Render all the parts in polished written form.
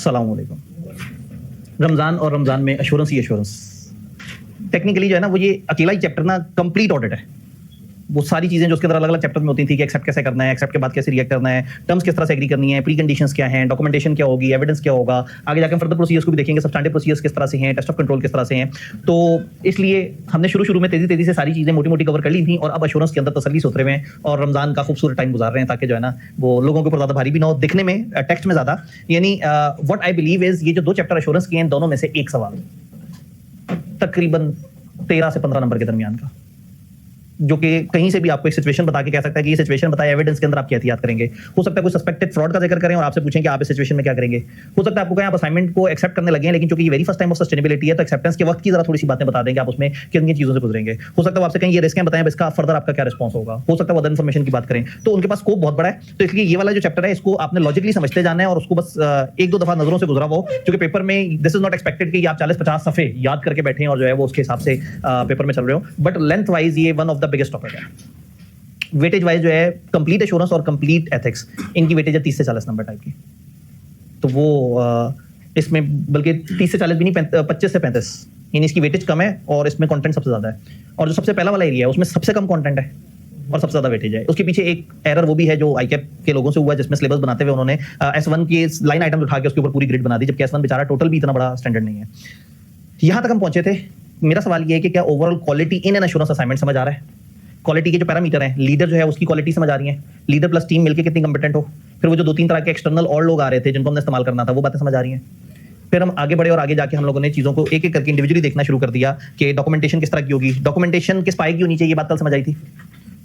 सलाम अलैकुम। रमजान और रमजान में एश्योरेंस ही एश्योरेंस। टेक्निकली जो है ना वो ये अकेला ही चैप्टर ना कंप्लीट ऑडिट है। वो सारी चीजें जो उसके अंदर अलग अलग चैप्टर में होती थी कि एक्सेप्ट कैसे करना है, एक्सेप्ट के बाद कैसे रिएक्ट करना है, टर्म्स किस तरह से एग्री करनी है, प्री कंडीशंस क्या हैं, डॉक्यूमेंटेशन क्या होगी, एविडेंस क्या होगा, आगे जाकर फर्दर प्रोसीजर्स को भी देखेंगे, सब्सटैंडिव प्रोसीजर्स किस तरह से हैं, टेस्ट ऑफ कंट्रोल किस तरह से हैं। तो इसलिए हमने शुरू में तेजी से सारी चीजें मोटी मोटी कवर कर ली थी और अब एश्योरेंस के अंदर तसल्ली से उतरे हुए हैं और रमजान का खूबसूरत टाइम गुजार रहे हैं ताकि जो है ना वो लोगों के ऊपर ज्यादा भारी भी ना हो, दिखने में टेक्स्ट में ज्यादा। यानी व्हाट आई बिलीव इज ये जो 2 चैप्टर एश्योरेंस के हैं दोनों में से एक सवाल तकरीबन 13 से 15 नंबर के दरमियान का, जो कि कहीं से भी आपको एक सिचुएशन बता के कह सकता है कि ये सिचुएशन बताए, एविडेंस के अंदर आप क्या एहतियात करेंगे। हो सकता है कोई सस्पेक्टेड फ्रॉड का जिक्र करें और आपसे पूछें कि आप इस सिचुएशन में क्या करेंगे। हो सकता है आपको कहें आप असाइनमेंट को एक्सेप्ट करने लगे हैं, लेकिन चूंकि ये very first time of sustainability है तो एक्सेप्टेंस के वक्त की जरा थोड़ी सी बातें बता देंगे, आप उसमें किन किन चीजों से गुजरेंगे। हो सकता है आपसे कहें ये रिस्क है, बताएं इसका फर्दर आपका क्या रिस्पॉन्स होगा। हो सकता है अदर इन्फॉर्मेशन की बात करें, तो उनके पास स्कोप बहुत बड़ा है। तो इसलिए ये वाला जो चैप्टर है इसको आपने लॉजिकली समझते जाना है और उसको बस 1-2 दफा नजरों से गुजरा हो, क्योंकि पेपर में दिस इज नॉट एक्सपेक्टेड कि आप 40-50 सफे याद करके बैठे और जो है वो उसके हिसाब से पेपर में चल रहे हो। बट लेंथ वाइज ये one of the biggest topic है। वेटेज वाइज जो है कंप्लीट एश्योरेंस और कंप्लीट एथिक्स, इनकी वेटेज है 30 से 40 नंबर टाइप की। तो वो इसमें बल्कि 30 से 40 भी नहीं, 25 से 35, यानी इसकी वेटेज कम है और इसमें कंटेंट सबसे ज्यादा है। और जो सबसे पहला वाला एरिया है उसमें सबसे कम कंटेंट है और सबसे ज्यादा वेटेज है। उसके पीछे एक एरर वो भी है जो आईकैप के लोगों से हुआ, जिसमें सिलेबस बनाते हुए उन्होंने S1 के लाइन आइटम उठा के उसके ऊपर पूरी ग्रिड बना दी, जबकि S1 बेचारा टोटल भी इतना बड़ा स्टैंडर्ड नहीं है। यहां तक हम पहुंचे थे। मेरा सवाल ये है कि क्या overall quality in an assurance assignment समझ आ रहा है? क्वालिटी के जो पैरामीटर हैं, लीडर जो है उसकी क्वालिटी समझ आ रही है, लीडर प्लस टीम मिलकर कितनी कंपिटेंट हो, फिर वो जो 2-3 तरह के एक्सटर्नल और लोग आ रहे थे जिनको हमने इस्तेमाल करना था, वो बातें समझ आ रही हैं। फिर हम आगे बढ़े और आगे जाके हम लोगों ने चीजों को एक एक करके इंडिविजुअली देखना शुरू कर दिया कि डॉक्यूमेंटेशन किस तरह की होगी, डॉक्यूमेंटेशन किस पाए की होनी चाहिए, ये बात कल समझ आई थी।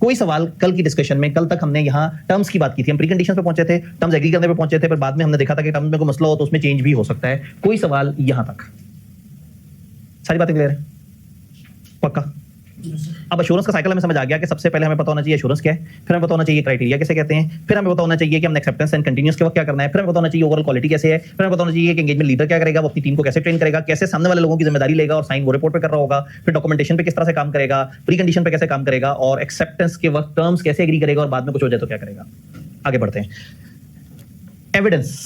कोई सवाल कल की डिस्कशन में, कल तक हमने यहाँ टर्म्स की बात की थी, हम प्री कंडीशन पे पहुंचे थे, टर्म्स एग्री करने पे पहुंचे थे, फिर बाद में हमने देखा था कि टर्म्स में कोई मसला हो तो उसमें चेंज भी हो सकता है। कोई सवाल यहां तक सारी बातें क्लियर है? पक्का? अब एश्योरेंस का साइकिल हमें समझ आ गया कि सबसे पहले हमें पता होना चाहिए एश्योरेंस क्या है, फिर हमें पता होना चाहिए क्राइटेरिया कैसे कहते हैं, फिर हमें पता होना चाहिए कि हमने एक्सेप्टेंस एंड कंटीन्यूअस के वक्त क्या करना है, फिर हमें पता होना चाहिए ओवरऑल क्वालिटी कैसे है, फिर हमें पता होना चाहिए कि एंगेजमेंट लीडर क्या करेगा, वो अपनी टीम को कैसे ट्रेन करेगा, कैसे सामने वाले लोगों की जिम्मेदारी लेगा और साइन वो रिपोर्ट पे कर रहा होगा, फिर डॉक्यूमेंटेशन पे किस तरह से काम करेगा, प्री कंडीशन पे कैसे काम करेगा और एक्सेप्टेंस के वक्त टर्म्स कैसे एग्री करेगा और बाद में कुछ हो जाए तो क्या करेगा। आगे बढ़ते हैं। एविडेंस,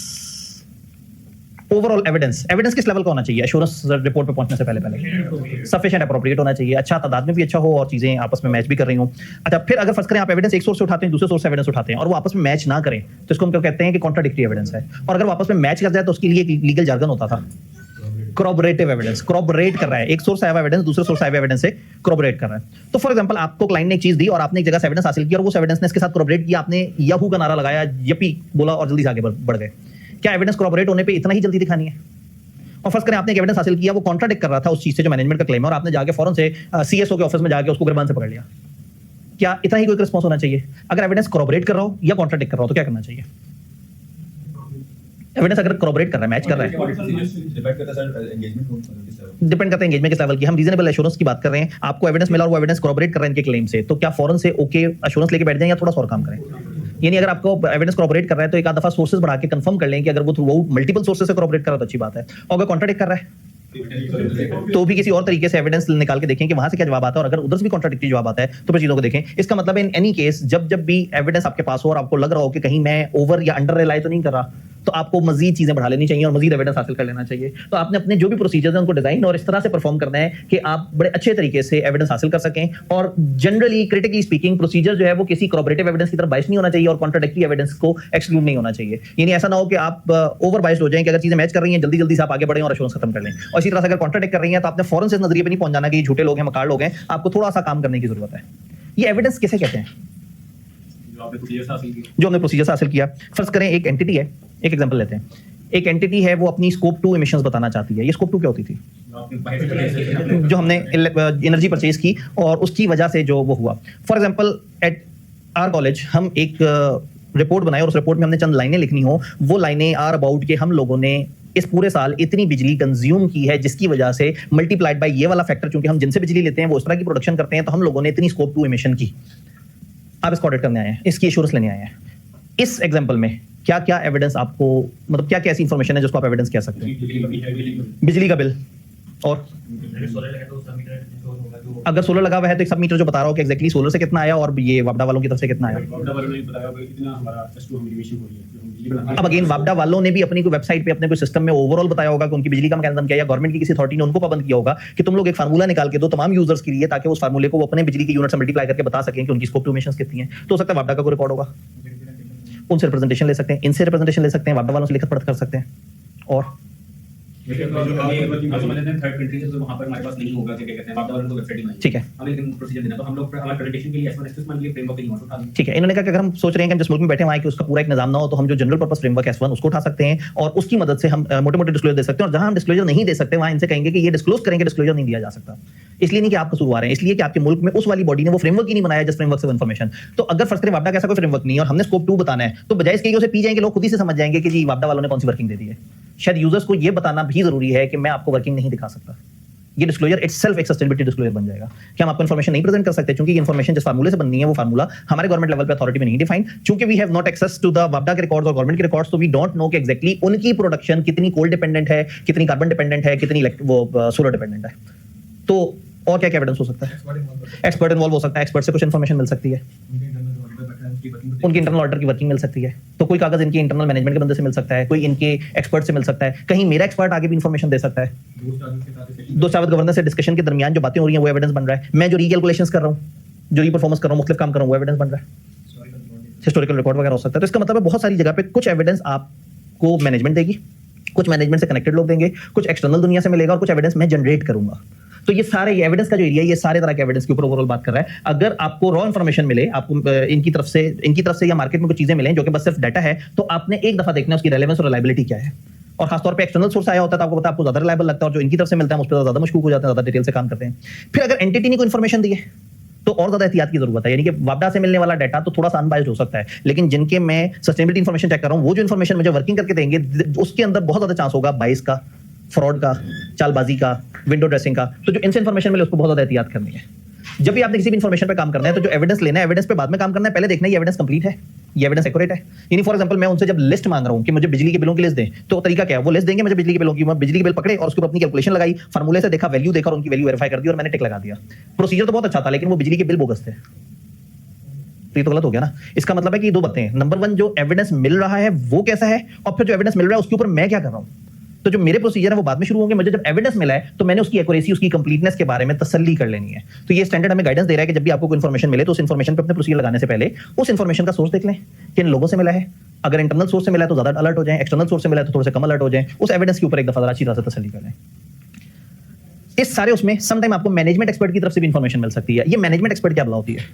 ओवरऑल एविडेंस किस लेवल का होना चाहिए एश्योरेंस रिपोर्ट पे पहुंचने से पहले? सफिशिएंट अप्रोप्रिएट होना चाहिए, अच्छा तादाद में भी अच्छा हो और चीजें आपस में मैच भी कर रही हो। अच्छा, फिर अगर फर्स्ट करें आप एविडेंस एक सोर्स से उठाते हैं, दूसरे सोर्स से एविडेंस उठाते हैं और वो आपस में मैच ना करें तो इसको हम क्या कहते हैं कि कॉन्ट्राडिक्टरी एविडेंस है। और अगर वापस में मैच कर जाए तो उसके लिए एक लीगल जार्गन होता था, corroborative एविडेंस। corroborate कर रहा है, एक सोर्स आया हुआ एविडेंस दूसरे सोर्स आया हुआ एविडेंस से corroborate कर रहा है। तो फॉर एग्जांपल आपको क्लाइंट ने एक चीज दी और आपने एक जगह से एविडेंस हासिल किया और वो एविडेंस ने इसके साथ corroborate किया, आपने याहू का नारा लगाया, यपी बोला और जल्दी से आगे बढ़ गए। क्या एविडेंस corroborate होने पे इतना ही जल्दी दिखानी है? और फर्स्ट करें आपने एक एविडेंस हासिल किया, वो कॉन्ट्राडिक्ट कर रहा था उस चीज से जो मैनेजमेंट का क्लेम है और आपने जाके फौरन से सीएसओ के ऑफिस में जाके उसको गिरबान से पकड़ लिया। क्या इतना ही कोई रिस्पॉन्स होना चाहिए? अगर एविडेंस corroborate कर रहा हो या कॉन्ट्राडिक्ट कर रहा हो तो क्या करना चाहिए? एविडेंस अगर corroborate कर रहा है, मैच कर रहा है, डिपेंड करता है एंगेजमेंट किस लेवल की। हम रीजनेबल एश्योरेंस की बात कर रहे हैं, आपको एविडेंस मिला और वो एविडेंस corroborate कर रहा है इनके क्लेम से, तो क्या फौरन से ओके एश्योरेंस लेके बैठ जाएं या थोड़ा सा और काम करें? यानी अगर आपको एविडेंस corroborate कर रहा है तो एक आध दफा सोर्सेज बढ़ा के कंफर्म कर लें कि अगर वो थ्रू मल्टीपल सोर्सेज से corroborate कर रहा है तो अच्छी बात है, और अगर कॉन्ट्राडिक्ट कर रहा है तो भी किसी और तरीके से एविडेंस निकाल के देखें कि वहां से क्या जवाब आता है, और अगर उधर से भी कॉन्ट्राडिक्टरी जवाब आता है तो फिर चीजों को देखें। इसका मतलब इन एनी केस जब भी एविडेंस आपके पास हो और आपको लग रहा हो कि कहीं मैं ओवर या अंडर रिलाई तो नहीं कर रहा, तो आपको मजीद चीजें बढ़ा लेनी चाहिए और मजीद एविडेंस हासिल कर लेना चाहिए। तो आपने अपने जो भी प्रोसीजर्स हैं उनको डिजाइन और इस तरह से परफॉर्म करना है कि आप बड़े अच्छे तरीके से एविडेंस हासिल कर सकें। और जनरली क्रिटिकली स्पीकिंग प्रोसीजर जो है वो किसी corroborative एविडेंस की तरफ बाइस नहीं होना चाहिए और कॉन्ट्राडिक्टरी एविडेंस को एक्सक्लूड नहीं होना चाहिए। यानी ऐसा ना हो कि आप ओवर बाइस्ड हो जाएं कि अगर चीजें मैच कर रही हैं जल्दी जल्दी से आप आगे बढ़ें और एश्योरेंस खत्म कर लें। और इसी तरह से अगर कॉन्ट्राडिक्ट कर रही हैं तो आपने फौरन से इस नजरिए पे नहीं पहुंच जाना कि ये झूठे लोग हैं, मकार लोग हैं, आपको थोड़ा सा काम करने की जरूरत है। ये एविडेंस किसे कहते हैं? जो हमने प्रोसीजर हासिल किया। फर्ज करें एक एंटिटी है, एक एग्जांपल लेते हैं, एक एंटिटी है वो अपनी स्कोप 2 इमिशंस बताना चाहती है। ये स्कोप 2 क्या होती थी? जो हमने एनर्जी परचेज की और उसकी वजह से जो वो हुआ। For example at our college हम एक रिपोर्ट बनाए और उस रिपोर्ट में हमने चंद लाइनें लिखनी हो, वो लाइनें आर अबाउट के हम लोगों ने इस पूरे साल इतनी बिजली कंज्यूम की है जिसकी वजह से मल्टीप्लाइड बाय ये वाला फैक्टर, क्योंकि हम जिनसे बिजली लेते हैं वो उस तरह की प्रोडक्शन करते हैं, तो हम लोगों ने इतनी स्कोप 2 इमिशन की। आप इसको ऑडिट करने आए हैं, इसकी एश्योरेंस लेने आए हैं। इस एग्जांपल में क्या क्या एविडेंस आपको, मतलब क्या क्या ऐसी इंफॉर्मेशन है जिसको आप एविडेंस कह सकते हैं? बिजली का बिल, और अगर सोलर लगा हुआ है तो एक सब मीटर जो बता रहा हो कि एग्जैक्टली सोलर से कितना आया और ये वापडा वालों की तरफ से कितना आया। अब अगेन वापडा वालों ने भी अपनी कोई वेबसाइट पे अपने कोई सिस्टम में ओवरऑल बताया होगा कि उनकी बिजली का मैकेनिज्म क्या है, या गवर्नमेंट की किसी अथॉरिटी ने उनको पाबंद किया होगा कि तुम लोग एक फार्मूला निकाल के दो तमाम यूजर्स के लिए, ताकि उस फार्मूले को वो अपने बिजली की यूनिट से मल्टीप्लाई करके बता सकें कि उनकी स्कोप टू इमिशंस कितनी है। तो हो सकता है वापडा का कोई रिकॉर्ड होगा, उनसे रिप्रेजेंटेशन ले सकते हैं, इनसे रिप्रेजेंटेशन ले सकते हैं, वापडा वालों से लिखत पढ़त कर सकते हैं। और थर्ड कंट्री है तो वहां पर हमारे पास नहीं होगा कि क्या कहते हैं वापडा वालों को वेबसाइट ही नहीं, ठीक है, हमें लेकिन प्रोसीजर देना, तो हम लोग हमारे प्रेजेंटेशन के लिए S1 S2 मान लीजिए फ्रेमवर्क नहीं उठा लें। ठीक है। इन्होंने कहा कि अगर हम सोच रहे हैं कि हम जिस मुल्क में बैठे वहां कि उसका पूरा एक निजाम ना हो, तो हम जो जनरल पर्पस फ्रेमवर्क S1 उसको उठा सकते हैं और उसकी मदद से हम मोटे मोटे डिस्क्लोजर दे सकते हैं। और जहां हम डिस्क्लोजर नहीं दे सकते वहां इनसे कहेंगे कि ये डिस्क्लोज करेंगे, डिस्क्लोजर नहीं दिया जा सकता। इसलिए नहीं कि आप कसूरवार हैं, इसलिए कि आपके मुल्क में उस वाली बॉडी ने वो फ्रेमवर्क ही नहीं बनाया जिस फ्रेमवर्क से इन्फॉर्मेशन। तो अगर फर्स्ट करें वापडा का ऐसा कोई फ्रेमवर्क नहीं है और हमने स्कोप 2 बताना है, तो बजाय इसके कि उसे पी जाएंगे, लोग खुद ही से समझ जाएंगे कि जी वापडा वालों ने कौन सी वर्किंग दे दी है। शायद यूजर्स को ये बताना भी जरूरी है कि मैं आपको वर्किंग नहीं दिखा सकता। ये डिस्क्लोजर इटसेल्फ एक सस्टेनेबिलिटी डिस्क्लोजर बन जाएगा कि हम आपको इन्फॉर्मेशन नहीं प्रेजेंट कर सकते, क्योंकि ये इन्फॉर्मेशन जिस फार्मूले से बननी है वो फार्मूला हमारे गवर्नमेंट लेवल पे अथॉरिटी में नहीं डिफाइंड। चूंकि we have not access to the वापडा के रिकॉर्ड्स और गवर्नमेंट के रिकॉर्ड्स, तो वी डोंट नो कि एग्जैक्टली उनकी प्रोडक्शन कितनी कोल डिपेंडेंट है, कितनी कार्बन डिपेंडेंट है, कितनी वो सोलर डिपेंडेंट है। तो और क्या एविडेंस हो सकता है? एक्सपर्ट इन्वॉल्व हो सकता है, एक्सपर्ट से कुछ इन्फॉर्मेशन मिल सकती है, उनके इंटरनल ऑडिटर की वर्किंग मिल सकती है, तो कोई कागज इनके इंटरनल मैनेजमेंट के बंदे से मिल सकता है, कोई इनके एक्सपर्ट से मिल सकता है, कहीं मेरा एक्सपर्ट आगे भी इन्फॉर्मेशन दे सकता है। दो साबित गवर्नर से डिस्कशन के दरमियान जो बातें हो रही हैं वो एविडेंस बन रहा है। मैं जो रीकैलकुलेशंस कर रहा हूँ, जो रीपरफॉर्मेंस कर रहा हूँ, मुख्तलिफ काम कर रहा हूँ, वो एविडेंस बन रहा है। हिस्टोरिकल रिकॉर्ड वगैरह हो सकता है। तो इसका मतलब है बहुत सारी जगह पे कुछ एविडेंस आपको मैनेजमेंट देगी, कुछ मैनेजमेंट से कनेक्टेड लोग देंगे, कुछ एक्सटर्नल दुनिया से मिलेगा और कुछ एविडेंस मैं जनरेट करूंगा। तो ये सारे एविडेंस का जो एरिया है, ये सारे तरह के एविडेंस के ऊपर ओवरऑल बात कर रहा है। अगर आपको रॉ इन्फॉर्मेशन मिले, आपको इनकी तरफ से या मार्केट में कुछ चीजें मिलें जो कि बस सिर्फ डाटा है, तो आपने एक दफा देखना है उसकी रेलेवेंस और रिलायबिलिटी क्या है। और खासतौर पे एक्सटर्नल सोर्स आया होता है तो आपको पता है आपको ज्यादा रिलायबल लगता है, और जो इनकी तरफ से मिलता है उस पर ज्यादा मशकूक हो जाते हैं, ज्यादा डिटेल से काम करते हैं। फिर अगर एंटिटी ने कोई इन्फॉर्मेशन दी है तो और ज्यादा एहतियात की जरूरत है। यानी कि वापडा से मिलने वाला डाटा तो थोड़ा सा अनबायस्ड हो सकता है, लेकिन जिनके मैं सस्टेनेबिलिटी इन्फॉर्मेशन चेक कर रहा हूं, वो जो इन्फॉर्मेशन मुझे वर्किंग करके देंगे उसके अंदर बहुत ज्यादा चांस होगा बाइस का, फ्रॉड का, चालबाजी का, विंडो ड्रेसिंग का। तो जो इनसे इन्फॉर्मेशन मिले उसको बहुत ज्यादा एहतियात करनी है। जब भी आपने किसी भी इन्फॉर्मेशन पे काम करना है तो जो एविडेंस लेना है, एविडेंस पे बाद में काम करना है, पहले देखना है ये एविडेंस कंप्लीट है, ये एविडेंस एक्यूरेट है। यानी फॉर एग्जांपल मैं उनसे जब लिस्ट मांग रहा हूं कि मुझे बिजली के बिलों की लिस्ट दें, तो तरीका क्या है? वो लिस्ट देंगे मुझे बिजली के बिलों की, मैं बिजली के बिल पकड़े और उसके ऊपर अपनी कैलकुलेशन लगाई, फार्मूले से देखा, वैल्यू देखा और उनकी वैल्यू वेरीफाई कर दी और मैंने टिक लगा दिया। प्रोसीजर तो बहुत अच्छा था, लेकिन वो बिजली के बिल बोगस थे, तो ये तो गलत हो गया ना। इसका मतलब है कि दो बातें हैं। नंबर 1, जो एविडेंस मिल रहा है वो कैसा है, और फिर जो एविडेंस मिल रहा है उसके ऊपर मैं क्या कर रहा हूं। तो जो मेरे प्रोसीजर है वो बाद में शुरू होंगे। मुझे जब एविडेंस मिला है तो मैंने उसकी एक्यूरेसी, उसकी कंप्लीटनेस के बारे में तसल्ली कर लेनी है। तो ये स्टैंडर्ड हमें गाइडेंस दे रहा है कि जब भी आपको कोई इन्फॉर्मेशन मिले तो उस इन्फॉर्मेशन पे अपने प्रोसीजर लगाने से पहले उस इन्फॉर्मेशन का सोर्स देख लें, किन लोगों से मिला है। अगर इंटरनल सोर्स से मिला है तो ज्यादा अलर्ट हो जाए, एक्सटर्नल सोर्स से मिला है तो थोड़े से कम अलर्ट हो जाए। उस एविडेंस के ऊपर एक दफा अच्छी तरह से तसल्ली कर लें। इस सारे उसमें समटाइम आपको मैनेजमेंट एक्सपर्ट की तरफ से भी इन्फॉर्मेशन मिल सकती है। ये मैनेजमेंट एक्सपर्ट क्या होती है?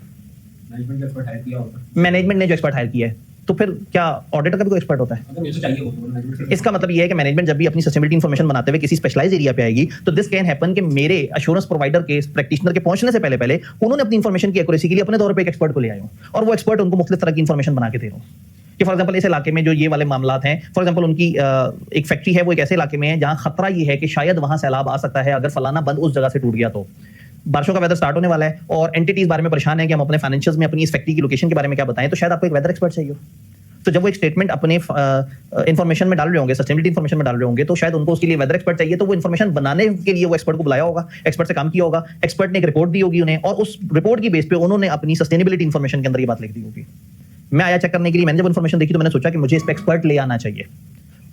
मैनेजमेंट एक्सपर्ट हायर किया होगा, मैनेजमेंट ने जो एक्सपर्ट हायर किया है, तो फिर क्या ऑडिटर का भी कोई एक्सपर्ट होता है? अगर मुझे चाहिए हो तो मैनेजमेंट। इसका मतलब ये है कि मैनेजमेंट जब भी अपनी सस्टेनेबिलिटी इन्फॉर्मेशन बनाते हुए किसी स्पेशलाइज एरिया पे आएगी तो दिस कैन हैपन कि मेरे एश्योरेंस प्रोवाइडर के प्रैक्टिशनर के पहुंचने से पहले उन्होंने अपनी इन्फॉर्मेशन की एक्यूरेसी के लिए अपने तौर पे एक एक्सपर्ट को ले आए हो और वो एक्सपर्ट उनको मुख्तलिफ तरह की इन्फॉर्मेशन बना के दे रहा हूं कि फॉर एग्जांपल इस इलाके में जो ये वाले मामलात हैं, फॉर एग्जांपल उनकी एक फैक्ट्री है, वो एक ऐसे इलाके में है जहां खतरा ये है कि शायद वहां सैलाब आ सकता है अगर फलाना बंद उस जगह से टूट गया। तो बारिशों का वेदर स्टार्ट होने वाला है और एंटिटी इस बारे में परेशान है कि हम अपने फाइनेंशियल्स में अपनी इस फैक्ट्री की लोकेशन के बारे में क्या बताएं, तो शायद आपको एक वेदर एक्सपर्ट चाहिए हो। तो जब वो एक स्टेटमेंट अपने इन्फॉर्मेशन में डाल रहे होंगे, सस्टेनेबिलिटी इन्फॉर्मेशन में डाल रहे होंगे, तो शायद उनको उसके लिए वेदर एक्सपर्ट चाहिए, तो वो इन्फॉर्मेशन बनाने के लिए वो एक्सपर्ट को बुलाया होगा, एक्सपर्ट से काम किया होगा, एक्सपर्ट ने एक रिपोर्ट दी होगी उन्हें और उस रिपोर्ट की बेस पे उन्होंने अपनी सस्टेनेबिलिटी इन्फॉर्मेशन के अंदर ये बात लिख दी होगी। मैं आया चेक करने के लिए, मैंने जब इन्फॉर्मेशन देखी तो मैंने सोचा कि मुझे इस पे एक्सपर्ट ले आना चाहिए।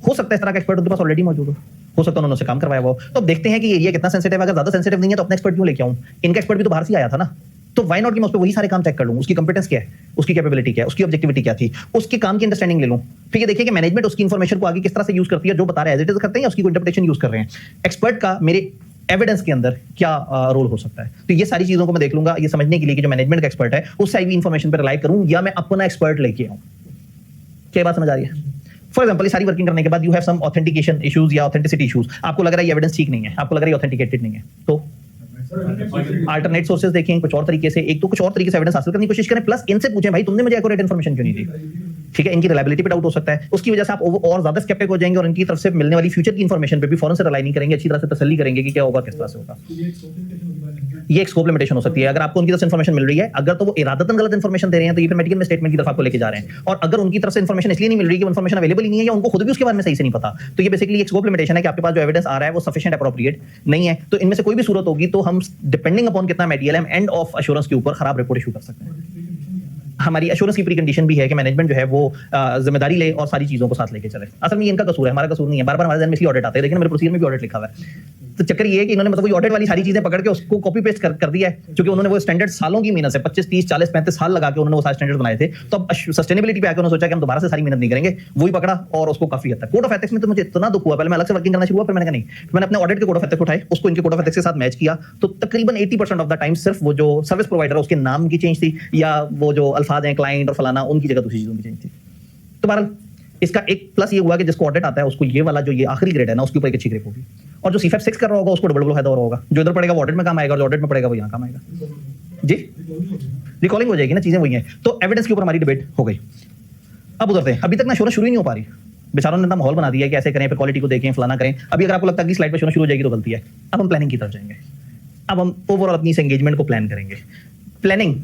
हो सकता है इस तरह का एक्सपर्ट उनके पास ऑलरेडी मौजूद हो सकता है उन्होंने उससे काम करवाया हो। तो अब देखते हैं कि एरिया कितना सेंसिटिव है। अगर ज्यादा सेंसिटिव नहीं है तो अपना एक्सपर्ट क्यों लेके आऊं? इनका एक्सपर्ट भी तो बाहर से आया था ना, तो व्हाई नॉट कि मैं उस पर वही सारे काम चेक कर लूं। उसकी कंपिटेंस क्या है, उसकी कैपेबिलिटी क्या है, उसकी ऑब्जेक्टिविटी क्या थी, उसके काम की अंडरस्टैंडिंग ले लूं। फिर ये देखिए कि मैनेजमेंट उसकी इन्फॉर्मेशन को आगे किस तरह से यूज करती है, जो बता रहा है एज इट इज करते हैं या उसकी कोई इंटरप्रिटेशन यूज कर रहे हैं। एक्सपर्ट का मेरे एविडेंस के अंदर क्या रोल हो सकता है, तो ये सारी चीजों को मैं देख लूंगा ये समझने के लिए कि जो मैनेजमेंट का एक्सपर्ट है उससे आई हुई इन्फॉर्मेशन पर रिलाई करूं या मैं अपना एक्सपर्ट लेके आऊं। क्या बात समझ आ रही है? फॉर एग्जांपल सारी वर्किंग करने के बाद you have some authentication issues या ऑथेंटिसिटी इश्यूज, आपको लग रहा है ये एविडेंस ठीक नहीं है, आपको लग रहा है ऑथेंटिकेटेड नहीं है, तो अल्टरनेट सोर्सेज देखें, कुछ और तरीके से, एक तो कुछ और तरीके से एविडेंस हासिल करने की कोशिश करें, प्लस इनसे पूछें भाई तुमने मुझे एक्यूरेट इन्फॉर्मेशन क्यों नहीं दी। ठीक है, इनकी रिलायबिलिटी पे डाउट हो सकता है, उसकी वजह से आप और ज्यादा स्केप्टिक हो जाएंगे और इनकी तरफ से मिलने वाली फ्यूचर की इन्फॉर्मेशन पे भी फौरन से रिलाई नहीं करेंगे, अच्छी तरह से तसल्ली करेंगे कि क्या होगा, किस तरह से होगा। ये एक स्कोप लिमिटेशन हो सकती है। अगर आपको उनकी तरफ से इन्फॉर्मेशन मिल रही है, अगर तो वो इरादतन गलत इन्फॉर्मेशन दे रहे हैं तो ये फिर मेडिकल में स्टेटमेंट की तरफ आपको लेके जा रहे हैं, और अगर उनकी तरफ से इन्फॉर्मेशन इसलिए नहीं मिल रही कि इन्फॉर्मेशन अवेलेबल ही नहीं है या उनको खुद भी उसके बारे में सही से नहीं पता, तो ये बेसिकली एक स्कोप लिमिटेशन है कि आपके पास जो एविडेंस आ रहा है वो सफिशिएंट एप्रोप्रिएट नहीं है। तो इनमें से कोई भी सूरत होगी तो हम डिपेंडिंग अपॉन कितना मटेरियल हम एंड ऑफ एश्योरेंस के ऊपर खराब रिपोर्ट इशू कर सकते हैं। हमारी एश्योरेंस की प्री कंडीशन भी है कि मैनेजमेंट जो है वो जिम्मेदारी ले और सारी चीजों को साथ लेके चले। असल में ये इनका कसूर है, हमारा कसूर नहीं है। बार बार हमारे ध्यान में इसलिए ऑडिट आते हैं, लेकिन मेरे प्रोसीजर में भी ऑडिट लिखा हुआ है। तो चक्कर ये है कि इन्होंने मतलब वही ऑडिट वाली सारी चीजें पकड़ के उसको कॉपी पेस्ट कर दिया है, क्योंकि उन्होंने वो स्टैंडर्ड सालों की मेहनत से 25 30 40 35 साल लगा के उन्होंने वो सारे स्टैंडर्ड बनाए थे। तो अब सस्टेनेबिलिटी पे आकर उन्होंने सोचा कि हम दोबारा से सारी मेहनत नहीं करेंगे, वही पकड़ा और उसको काफी हद तक कोड ऑफ एथिक्स में तो मुझे इतना दुख हुआ। पहले मैं अलग से वर्किंग करना शुरू हुआ, फिर मैंने कहा नहीं, मैंने अपने ऑडिट के कोड ऑफ एथिक्स उठाए, उसको इनके कोड ऑफ एथिक्स के साथ मैच किया, तो तकरीबन 80% ऑफ द टाइम सिर्फ वो जो सर्विस प्रोवाइडर है उसके नाम की चेंज थी, या वो जो अल्फाज हैं क्लाइंट और फलाना, उनकी जगह दूसरी चीजों की चेंज थी। तो बहरहाल इसका एक प्लस ये हुआ कि जिसको ऑडिट आता है उसको ये वाला जो ये आखिरी ग्रेड है ना, उसके ऊपर एक अच्छी ग्रेड होगी, और जो C5 6 कर रहा होगा उसको डबल फायदा हो रहा होगा। जो इधर पड़ेगा वो ऑडिट में काम आएगा, और जो ऑडिट में पड़ेगा वो यहाँ काम आएगा। जी रिकॉलिंग हो जाएगी ना, चीजें वही हैं। तो एविडेंस के ऊपर हमारी डिबेट हो गई। अब उधरते हैं, अभी तक ना एश्योरेंस शुरू ही नहीं हो पा रही, बेचारों ने इतना माहौल बना दिया कि ऐसे करें, फिर क्वालिटी को देखें, फलाना करें। अभी अगर आपको लगता है कि स्लाइड पे एश्योरेंस शुरू हो जाएगी तो गलती है। अब हम प्लानिंग की तरफ जाएंगे, अब हम ओवरऑल अपनी इस एंगेजमेंट को प्लान करेंगे। प्लानिंग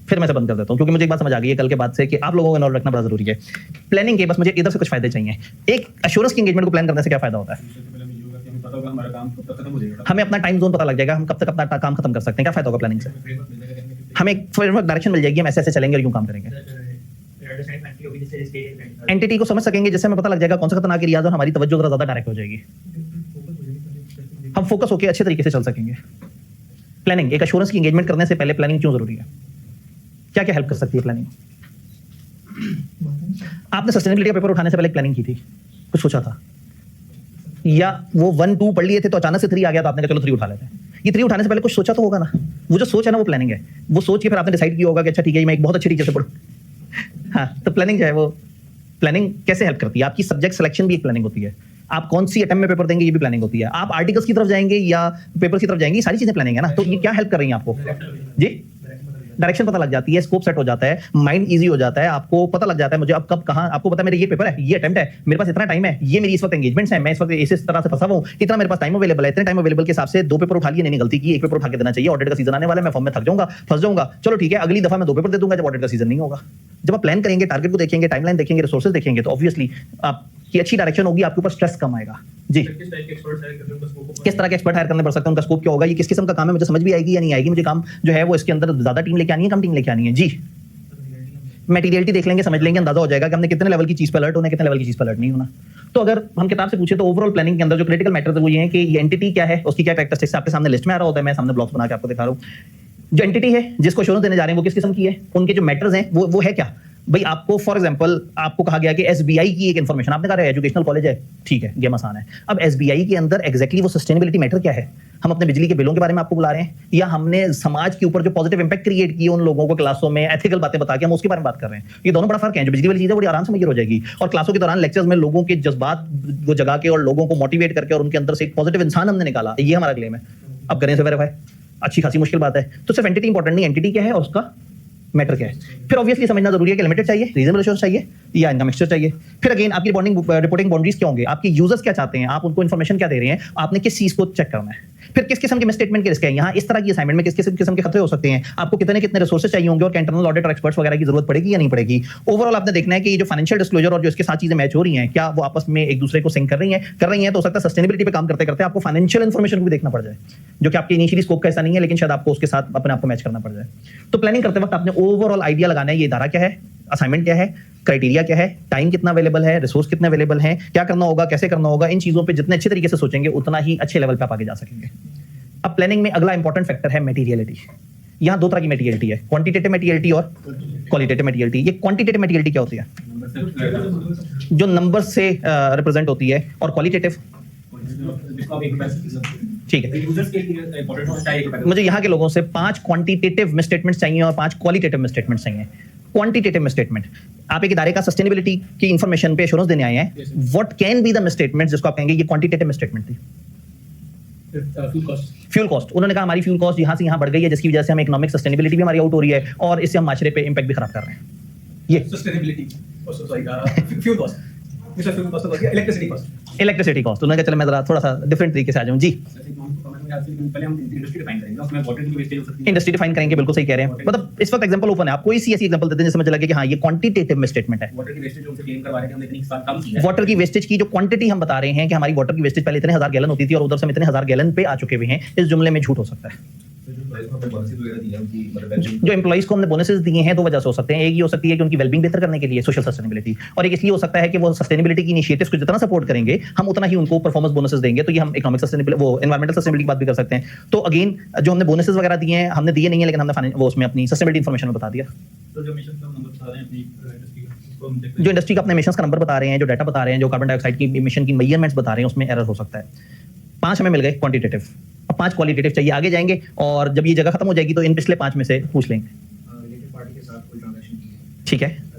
फिर मैं से बंद कर देता हूं, क्योंकि मुझे एक बात समझ आ गई है कल के बाद से कि आप लोगों को नॉलेज रखना बड़ा जरूरी है। प्लानिंग के बस मुझे इधर से कुछ फायदे चाहिए। एक एश्योरेंस की एंगेजमेंट को प्लान करने से क्या फायदा होता है? हमें अपना टाइम जोन पता लग जाएगा, हम कब तक अपना काम खत्म कर सकते हैं। क्या फायदा होगा प्लानिंग से? हमें एक फ्रेमवर्क डायरेक्शन मिल जाएगी, हम ऐसे ऐसे चलेंगे और यूं काम करेंगे। एंटिटी को समझ सकेंगे, जिससे हमें पता लग जाएगा कौन सा खतरनाक एरिया है, और हमारी तवज्जो जरा ज्यादा डायरेक्ट हो जाएगी, हम फोकस होकर अच्छे तरीके से चल सकेंगे। प्लानिंग, एक एश्योरेंस की एंगेजमेंट करने से पहले प्लानिंग क्यों जरूरी है? क्या क्या हेल्प कर सकती है प्लानिंग? आपने सस्टेनेबिलिटी का पेपर उठाने से पहले प्लानिंग की थी, कुछ सोचा था, या वो 1 2 पढ़ लिए थे तो अचानक से 3 आ गया तो आपने कहा चलो 3 उठा लेते हैं? ये 3 उठाने से पहले कुछ सोचा तो होगा ना। वो जो सोच है ना वो प्लानिंग है। वो सोच के फिर आपने डिसाइड किया होगा कि अच्छा ठीक है मैं एक बहुत अच्छे टीचर से पढ़ूं। हाँ, तो प्लानिंग जो है वो प्लानिंग कैसे हेल्प करती है? आपकी सब्जेक्ट सिलेक्शन भी एक प्लानिंग होती है। आप कौन सी अटेम्प्ट में पेपर देंगे ये भी प्लानिंग होती है। आप आर्टिकल्स की तरफ जाएंगे या पेपर की तरफ जाएंगे, ये सारी चीजें प्लानिंग है ना। तो ये क्या हेल्प कर रही है आपको? जी डायरेक्शन पता लग जाती है, स्कोप सेट हो जाता है, माइंड इजी हो जाता है, आपको पता लग जाता है मुझे अब कब कहां, आपको पता है मेरे ये पेपर है, ये अटेम्प्ट है, मेरे पास इतना टाइम है, ये मेरी इस वक्त एंगेजमेंट्स है, मैं इस वक्त इस तरह से फंसा हुआ हूं, इतना मेरे पास टाइम अवेलेबल है, इतने टाइम अवेलेबल के हिसाब से 2 पेपर उठा लिए, नहीं गलती की, 1 पेपर उठा के देना चाहिए। ऑडिट का सीजन आने वाला है, मैं फॉर्म में थक जाऊंगा, फंस जाऊंगा, चलो ठीक है अगली दफा मैं 2 पेपर दे दूंगा जब ऑडिट का सीजन नहीं होगा। जब आप प्लान करेंगे, टारगेट को देखेंगे, टाइमलाइन देखेंगे, रिसोर्सेज देखेंगे, तो ऑब्वियसली आपकी अच्छी डायरेक्शन होगी, आपके ऊपर स्ट्रेस कम आएगा। जी किस तरह के एक्सपर्ट हायर करने पड़ सकते हैं, उनका स्कोप क्या होगा, ये किस किस्म का काम है, मुझे समझ भी आएगी या नहीं आएगी, मुझे काम जो है वो इसके अंदर ज्यादा टीम लेके आनी है, कम टीम लेके आनी है। जी मटेरियलिटी देख लेंगे, समझ लेंगे, अंदाजा हो जाएगा कि हमने कितने लेवल की चीज पे अलर्ट होना है, कितने लेवल की चीज पे अलर्ट नहीं होना। तो अगर हम किताब से पूछे तो ओवरऑल प्लानिंग के अंदर जो क्रिटिकल मैटर है वो ये है कि ये एंटिटी क्या है, उसकी क्या कैरेक्टरिस्टिक्स आपके सामने लिस्ट में आ रहा होता है, मैं सामने ब्लॉक्स बना के आपको दिखा रहा हूँ। जो एंटिटी है जिसको एश्योरेंस देने जा रहे हैं वो किस किस्म की है, उनके जो मैटर्स हैं वो है क्या। भाई आपको फॉर एग्जांपल आपको कहा गया कि एसबीआई की एक इंफॉर्मेशन, आपने कहा एजुकेशनल कॉलेज है, ठीक है गेम आसान है। अब एसबीआई के अंदर एग्जैक्टली वो सस्टेनेबिलिटी मैटर क्या है, हम अपने बिजली के बिलों के बारे में आपको बुला रहे हैं, या हमने समाज के ऊपर जो पॉजिटिव इंपैक्ट क्रिएट किए उन लोगों को क्लासों में एथिकल बातें बता के हम उसके बारे में बात कर रहे हैं। ये दोनों बड़ा फर्क है। जो बिजली वाली चीज है बड़ी आराम से मेजर हो जाएगी, और क्लासों के दौरान लेक्चर्स में लोगों के जज्बात को जगा के और लोगों को मोटिवेट करके और उनके अंदर से एक पॉजिटिव इंसान हमने निकाला, ये हमारा क्लेम है। अब करें से वेरीफाई, अच्छी खासी मुश्किल बात है। तो सिर्फ एंटिटी इंपॉर्टेंट नहीं, एंटिटी क्या है और उसका मैटर क्या है। फिर ऑब्वियसली समझना जरूरी है कि लिमिटेड चाहिए, रीजनेबल एश्योरेंस चाहिए, या इनका मिक्सचर चाहिए। फिर अगेन आपकी रिपोर्टिंग बाउंड्रीज क्या होंगे, आपके यूजर्स क्या चाहते हैं, आप उनको इन्फॉर्मेशन क्या दे रहे हैं, आपने किस चीज को चेक करना है। फिर किस किस्म के मिसस्टेटमेंट के रिस्क है, यहाँ इस तरह की असाइनमेंट में किस किस्म के खतरे हो सकते हैं, आपको कितने कितने रिसोर्सेज चाहिए होंगे, और इंटरनल ऑडिट और एक्सपर्ट्स वगैरह की जरूरत पड़ेगी या नहीं पड़ेगी। ओवरऑल आपने देखना है कि ये जो फाइनेंशियल डिस्क्लोजर और जो इसके साथ चीजें मैच हो रही हैं, क्या वो आपस में एक दूसरे को सिंक कर रही हैं। तो हो सकता है सस्टेनेबिलिटी पे काम करते करते आपको फाइनेंशियल इन्फॉर्मेशन को भी देखना पड़ जाए, जो कि आपके इनिशियली स्कोप का ऐसा नहीं है, लेकिन शायद आपको उसके साथ अपने आप को मैच करना पड़ जाए। तो प्लानिंग करते वक्त आपने ओवरऑल आइडिया लगाना है, ये इदारा क्या है, असाइनमेंट क्या है, क्राइटेरिया क्या है, टाइम कितना अवेलेबल है, रिसोर्स कितने अवेलेबल हैं, क्या करना होगा, कैसे करना होगा। इन चीजों पे जितने अच्छे तरीके से सोचेंगे उतना ही अच्छे लेवल पे आप आगे जा सकेंगे। अब प्लानिंग में अगला इंपॉर्टेंट फैक्टर है मटेरियलिटी। यहाँ 2 तरह की मटेरियलिटी है, क्वांटिटेटिव मटेरियलिटी और क्वालिटेटिव मटेरियलिटी। ये क्वांटिटेटिव मटेरियलिटी क्या होती है, जो नंबर से रिप्रेजेंट होती है, और क्वालिटेटिव ठीक है। मुझे यहाँ के लोगों से 5 क्वांटिटेटिव मिसस्टेटमेंट्स चाहिए और 5 क्वालिटेटिव मिसस्टेटमेंट्स चाहिए। क्वांटिटेटिव मिसस्टेटमेंट, आप एक इदारे का सस्टेनेबिलिटी की इंफॉर्मेशन पे एश्योरेंस देने आए हैं, what can be the misstatement जिसको आप कहेंगे ये क्वांटिटेटिव मिसस्टेटमेंट थी। फ्यूल कॉस्ट, उन्होंने कहा हमारी फ्यूल कॉस्ट यहाँ से यहाँ बढ़ गई है, जिसकी वजह से हम इकोनॉमिक सस्टेनेबिलिटी भी हमारी आउट हो रही है, और इससे हम माशरे पे इंपैक्ट भी खराब कर रहे हैं। ये sustainability fuel cost, electricity cost, उन्होंने कहा चलो मैं जरा थोड़ा सा डिफरेंट तरीके से आ जाऊं। जी इंडस्ट्री डिफाइन करेंगे, बिल्कुल सही कह रहे हैं। मतलब इस वक्त एग्जांपल ओपन है, आप कोई सी ऐसी एग्जांपल देते हैं जिससे मुझे लगे कि हाँ ये क्वांटिटेटिव मिसस्टेटमेंट है। वाटर की वेस्टेज की जो क्वांटिटी हम बता रहे हैं कि हमारी वाटर की वेस्टेज पहले इतने 1000 गैलन होती थी और उधर से हम इतने 1000 गैलन पे आ चुके हुए हैं, इस जुमले में झूठ हो सकता है। जो एम्प्लॉइज को हमने बोनसेस दिए हैं दो वजह से हो सकते हैं। एक ये हो सकती है कि उनकी वेलबींग बेहतर करने के लिए, सोशल सस्टेनेबिलिटी, और एक इसलिए हो सकता है कि वो सस्टेनेबिलिटी की इनिशिएटिव्स को जितना सपोर्ट करेंगे हम उतना ही उनको परफॉर्मेंस बोनसेस देंगे। तो ये हम इकोनॉमिक सस्टेनेबिलिटी, वो एनवायरमेंटल सस्टेनेबिलिटी की बात भी कर सकते हैं। तो अगेन जो हमने बोनसेस वगैरह दिए हैं, हमने दिए नहीं है लेकिन हमने वो उसमें अपनी सस्टेनेबिलिटी इन्फॉर्मेशन में बता दिया। तो जो मिशन का नंबर बता रहे हैं अपनी इंडस्ट्री का, उसको हम देखते हैं। जो इंडस्ट्री का अपने एमिशंस का नंबर बता रहे हैं, जो डाटा बता रहे हैं, जो कार्बन डाइऑक्साइड की इमिशन की मेजरमेंट्स बता रहे हैं, उसमें एरर हो सकता है। 5 हमें मिल गए क्वांटिटेटिव, अब 5 क्वालिटेटिव चाहिए। आगे जाएंगे और जब ये जगह खत्म हो जाएगी तो इन पिछले 5 में से पूछ लेंगे। रिलेटेड पार्टी के साथ कोई ट्रांजैक्शन की है, ठीक है,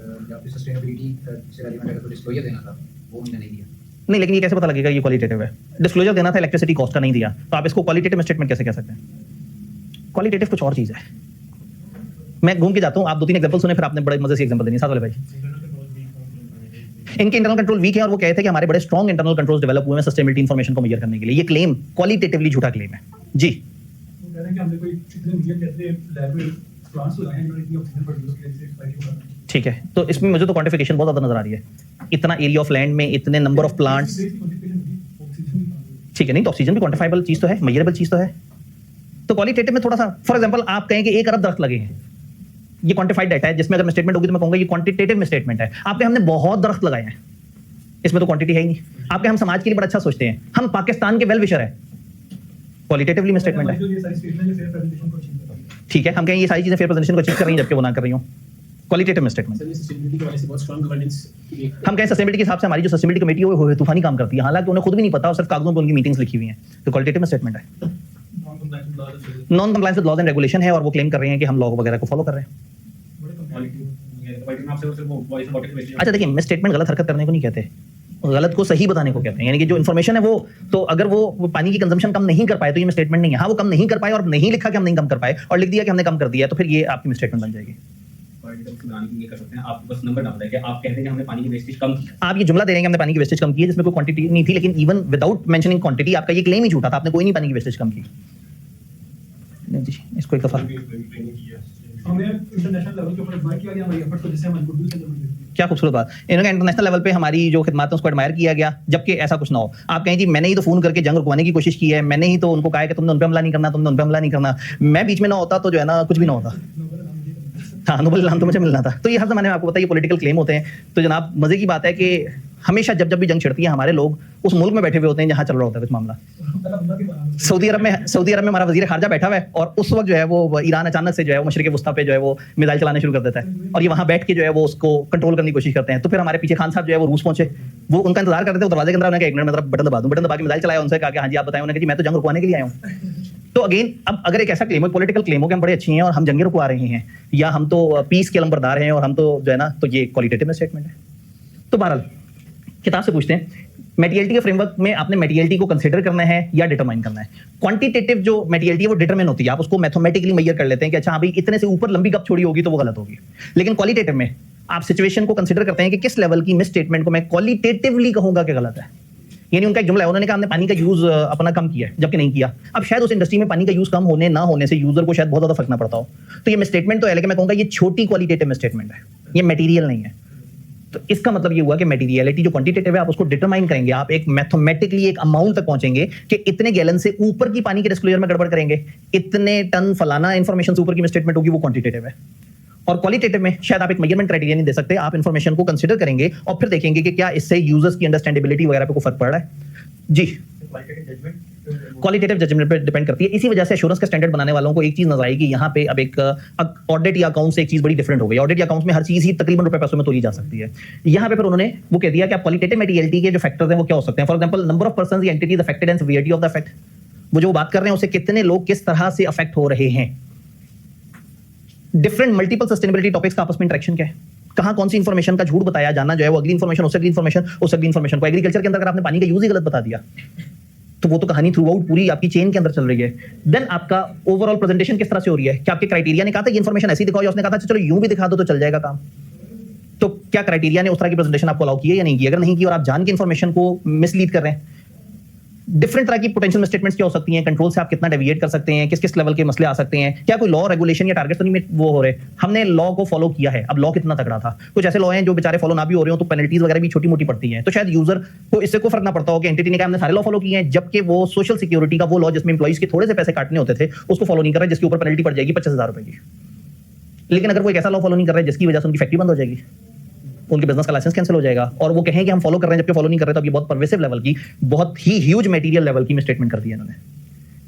या फिर सस्टेनेबिलिटी से रिलेटेड अगर कोई डिस्क्लोजर देना था वो हमने नहीं दिया। नहीं लेकिन ये कैसे पता लगेगा ये क्वालिटेटिव है? डिस्क्लोजर देना था, इलेक्ट्रिसिटी कॉस्ट का नहीं दिया, तो आप इसको क्वालिटेटिव स्टेटमेंट कैसे कह सकते हैं? क्वालिटेटिव कुछ और चीज़ है। मैं घूम के जाता हूँ, आप 2-3 एग्जांपल सुने, फिर आपने बड़े मजे से एग्जांपल देनी। साथ वाले भाई, इनके इंटरनल कंट्रोल वीक है और वो कहते हैं कि हमारे बड़े स्ट्रॉन्ग इंटरनल कंट्रोल्स डेवलप हुए हैं सस्टेनेबिलिटी इन्फॉर्मेशन को मेजर करने के लिए। ये क्लेम क्वालिटेटिवली झूठा क्लेम है जी। वो कह रहे हैं कि हमने कोई कितने मिलियन कहते हैं लैब में प्लांट्स लगाए हैं जिन्होंने इतनी ऑक्सीजन प्रोड्यूस की है, एक्सपायरी हो रहा है। ठीक है, तो इसमें मुझे तो क्वांटिफिकेशन बहुत ज़्यादा नजर आ रही है। इतना एरिया ऑफ लैंड में इतने नंबर ऑफ प्लांट्स, ठीक है, नहीं तो ऑक्सीजन भी क्वांटिफाइबल चीज़ तो है, मेजरेबल चीज़ तो है। तो क्वालिटेटिव में थोड़ा सा, फॉर एग्जांपल आप कहें कि 1 अरब दरख्त लगे हैं, ये क्वांटिफाइड डाटा है, जिसमें अगर मैं स्टेटमेंट होगी तो मैं कहूंगा ये क्वांटिटेटिव में स्टेटमेंट है। आपके हमने बहुत दरख्त लगाए हैं, इसमें तो क्वांटिटी है ही नहीं। आपके हम समाज के लिए बड़ा अच्छा सोचते हैं, हम पाकिस्तान के वेल विशर है, क्वालिटेटिवली में स्टेटमेंट है। ये सारी स्टेटमेंट है फेयर प्रेजेंटेशन को अचीव करती है। ठीक है, हम कहें ये सारी चीजें फेयर प्रेजेंटेशन को अचीव कर रही हैं जबकि वो ना कर रही हूं, क्वालिटेटिव में स्टेटमेंट। सर, ये सस्टेनेबिलिटी के वाले से बहुत स्ट्रांग गवर्नेंस की हम कहें सस्टेनेबिलिटी के हिसाब से हमारी जो सस्टेनेबिलिटी कमेटी है वो तूफानी काम करती है, हालांकि उन्हें खुद भी नहीं पता और सिर्फ कागजों पे उनकी मीटिंग्स लिखी हुई हैं, तो क्वालिटेटिव में स्टेटमेंट है। नॉन कंप्लायंस लॉ है, non compliance with laws and regulation है और वो क्लेम कर रहे हैं कि हम लॉ वगैरह को फॉलो कर रहे हैं। बड़े क्वालिटी में आपसे सिर्फ वो वॉइस ऑफ ऑडियो वेस्ट। अच्छा देखिए, मैं स्टेटमेंट गलत हरकत करने को नहीं कहते, गलत को सही बताने को कहते हैं। यानी कि जो इन्फॉर्मेशन है वो, तो अगर वो पानी की कंजम्पशन कम नहीं कर पाए तो ये स्टेटमेंट नहीं है। हाँ, वो कम नहीं कर पाए और नहीं लिखा कि हम नहीं कम कर पाए और लिख दिया कि हमने कम कर दिया, तो फिर ये आपकी स्टेटमेंट बन जाएगी। ये कर सकते हैं, आप बस नंबर डाल देंगे, आप कहते हैं कि हमने पानी की वेस्टेज कम की। आप ये जुमला दे रहे हैं कि हमने पानी की वेस्टेज कम की है जिसमें कोई क्वांटिटी नहीं थी, लेकिन इवन विदाउट मेंशनिंग क्वांटिटी आपका ये क्लेम ही झूठा था, आपने कोई नहीं पानी की वेस्टेज कम की। नहीं जी, इसको एक दफा हमें इंटरनेशनल लेवल के ऊपर एडमायर किया गया हमारी एफर्ट को, जिससे हम गुड विल से। क्या खूबसूरत बात, इन्होंने इंटरनेशनल लेवल पे हमारी जो खिदमत है उसको एडमायर किया गया, जबकि ऐसा कुछ ना हो। आप कहें जी मैंने ही तो फोन करके जंग रुकवाने की कोशिश की है, मैंने ही तो उनको कहा है कि तुमने उन पे हमला नहीं करना, तुमने उन पे हमला नहीं करना, मैं बीच में ना होता तो जो है ना कुछ भी ना होता। हाँ, नोबेल इनाम तो मुझे मिलना था। तो ये हर जमाने में आपको पता है ये पॉलिटिकल क्लेम होते हैं। तो जनाब मजे की बात है कि हमेशा जब भी जंग छिड़ती है हमारे लोग उस मुल्क में बैठे हुए होते हैं जहाँ चल रहा होता है कुछ मामला। सऊदी अरब में हमारा वजीर खारजा बैठा हुआ है और उस वक्त जो है वो ईरान अचानक से जो है वो मशरिक वस्ता पे जो है वो मिसाइल चलाना शुरू कर देता है और ये वहाँ बैठ के जो है वो उसको कंट्रोल करने की कोशिश करते हैं। तो फिर हमारे पीछे खान साहब जो है वो रूस पहुंचे, वो उनका इंतजार करते थे, दरवाजे के अंदर उन्होंने 1 मिनट में बटन दबा दूं, बटन दबा के मिसाइल चलाया, उनसे कहा कि हाँ जी आप बताएं, उन्होंने कहा जी मैं तो जंग रुकवाने के लिए आया हूँ। तो अगेन अब अगर एक ऐसा क्लेम हो, पॉलिटिकल क्लेम हो कि हम बड़े अच्छी हैं और हम जंगे रुकवा रहे हैं या हम तो पीस के लंबरदार हैं और हम तो जो है ना, तो ये क्वालिटेटिव स्टेटमेंट है। तो बहरहाल किताब से पूछते हैं मेटीरियलिटी के फ्रेमवर्क में आपने मेटीरियलिटी को कंसीडर करना है या डिटरमाइन करना है। क्वांटिटेटिव जो मेटीरियलिटी है वो डिटरमाइन होती है, आप उसको मैथमेटिकली मेजर कर लेते हैं कि अच्छा भाई इतने से ऊपर लंबी गप छोड़ी होगी तो वो गलत होगी। लेकिन क्वालिटेटिव में आप सिचुएशन को कंसीडर करते हैं कि किस लेवल की मिस स्टेटमेंट को मैं क्वालिटेटिवली कहूंगा कि गलत है। यानी उनका एक जुमला है, उन्होंने कहा हमने पानी का यूज अपना कम किया है जबकि नहीं किया। अब शायद उस इंडस्ट्री में पानी का यूज कम होने ना होने से यूजर को शायद बहुत ज्यादा फर्क ना पड़ता हो, तो ये स्टेटमेंट तो है लेकिन मैं कहूंगा ये छोटी क्वालिटेटिव स्टेटमेंट है, ये मटेरियल नहीं है। तो इसका मतलब ये हुआ कि मटेरियलिटी जो क्वांटिटेटिव है आप उसको डिटरमाइन करेंगे, आप एक मैथमेटिकली एक अमाउंट तक पहुंचेंगे कि इतने गैलन से ऊपर की पानी के डिस्क्लोजर में गड़बड़ करेंगे, इतने टन फलाना इंफॉर्मेशन से ऊपर की स्टेटमेंट होगी, वो क्वांटिटेटिव है। और क्वालिटेटिव में शायद आप एक मेजरमेंट क्राइटेरिया नहीं दे सकते, आप इंफॉर्मेशन को कंसीडर करेंगे और फिर देखेंगे कि क्या इससे यूजर्स की अंडरस्टैंडेबिलिटी वगैरह पे कोई फर्क पड़ रहा है। जी, क्वालिटेटिव जजमेंट पे डिपेंड करती है। इसी वजह से एश्योरेंस का स्टैंडर्ड बनाने वालों को एक चीज नजर आएगी, यहाँ पे अब एक ऑडिट या अकाउंट से एक चीज बड़ी डिफरेंट हो गई। ऑडिट या अकाउंट में हर चीज ही तकरीबन रुपए पैसों में तोली जा सकती है। यहाँ पे फिर उन्होंने वो कह दिया कि आप क्वालिटेटिव मटेरियलिटी के जो फैक्टर्स हैं वो क्या हो सकते हैं। For example number of persons या entities affected and severity of the effect, वो जो बात कर रहे हैं उससे कितने लोग किस तरह से अफेक्ट हो रहे हैं। डिफरेंट मल्टीपल सस्टेनेबिलिटी टॉपिक्स का आपस में इंटरेक्शन क्या है, कहां कौन सी इंफॉर्मेशन का झूठ बताया जाना जो है वो अगली इंफॉर्मेशन उससे अगली इंफॉर्मेशन को। एग्रीकल्चर के अंदर अगर आपने पानी का यूज ही गलत बता दिया तो वो तो कहानी थ्रू आउट पूरी आपकी चेन के अंदर चल रही है। देन आपका ओवरऑल प्रेजेंटेशन किस तरह से हो रही है, क्या आपके क्राइटेरिया ने कहा था ये इंफॉर्मेशन ऐसी दिखाओ या उसने कहा था चलो यूं भी दिखा दो तो चल जाएगा काम। तो क्या क्राइटेरिया ने उस तरह की प्रेजेंटेशन आपको अलाउ की है या नहीं की। अगर नहीं की और आप जान के इंफॉर्मेशन को मिसलीड कर रहे हैं डिफरेंट तरह की पोटेंशियल स्टेटमेंट्स क्या हो सकती हैं, कंट्रोल से आप कितना डेविएट कर सकते हैं, किस किस लेवल के मसले आ सकते हैं, क्या कोई लॉ रेगुलेशन या टारगेट तो नहीं वो हो रहे। हमने लॉ को फॉलो किया है, अब लॉ कितना तगड़ा था। कुछ ऐसे लॉ हैं जो बेचारे फॉलो ना भी हो रहे हो तो पेनल्टीज वगैरह भी छोटी मोटी पड़ती हैं, तो शायद यूजर को इससे कोई फर्क ना पड़ता हो कि एंटिटी ने कहा हमने सारे लॉ फॉलो किए हैं, जबकि वो सोशल सिक्योरिटी का वो लॉ जिसमें एम्प्लॉइज के थोड़े से पैसे काटने होते थे उसको फॉलो नहीं कर रहे, जिसके ऊपर पेनल्टी पड़ जाएगी 50,000 रुपए की। लेकिन अगर कोई ऐसा लॉ फॉलो नहीं कर रहा है जिसकी वजह से उनकी फैक्ट्री बंद हो जाएगी, उनके बिजनेस का लाइसेंस कैंसिल हो जाएगा, और वो कहें कि हम फॉलो कर रहे हैं जबकि फॉलो नहीं कर रहे, तो अब ये बहुत परवेसिव लेवल की, बहुत ही ह्यूज मटेरियल लेवल की स्टेटमेंट कर दी है इन्होंने।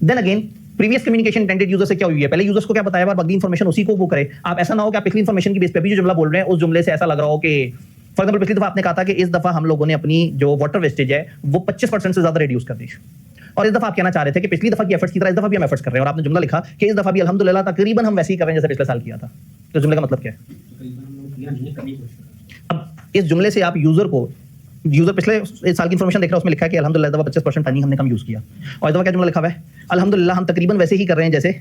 Then again previous communication intended user से क्या हुई है, पहले यूजर्स को क्या बताया और अगली इन्फॉर्मेशन उसी को वो करे। आप ऐसा ना हो कि आप पिछली इन्फॉर्मेशन की बेस पे भी जो जुमला बोल रहे हैं उस जुमले से ऐसा लग रहा हो कि फॉर एग्जांपल पिछली दफा आपने कहा था कि इस दफा हम लोगों ने अपनी जो वाटर वेस्टेज है वो 25% से ज्यादा रिड्यूस कर दी, और इस दफा आप कहना चाह रहे थे कि पिछली दफा की एफर्ट्स की तरह इस दफा भी हम एफर्ट्स कर रहे हैं, और आपने जुमला लिखा कि इस दफा भी अल्हम्दुलिल्लाह तकरीबन हम वैसे ही कर रहे हैं जैसे पिछले साल किया था। तो जुमले का मतलब क्या है? अब इस जुमले से आप यूजर पिछले इस साल की इन्फॉर्मेशन देख रहा है, उसमें लिखा है कि अल्हम्दुलिल्लाह दफा 25% पानी हमने कम यूज किया, और इस दफा क्या जुमला लिखा हुआ है? अल्हम्दुलिल्लाह हम तकरीबन वैसे ही कर रहे हैं जैसे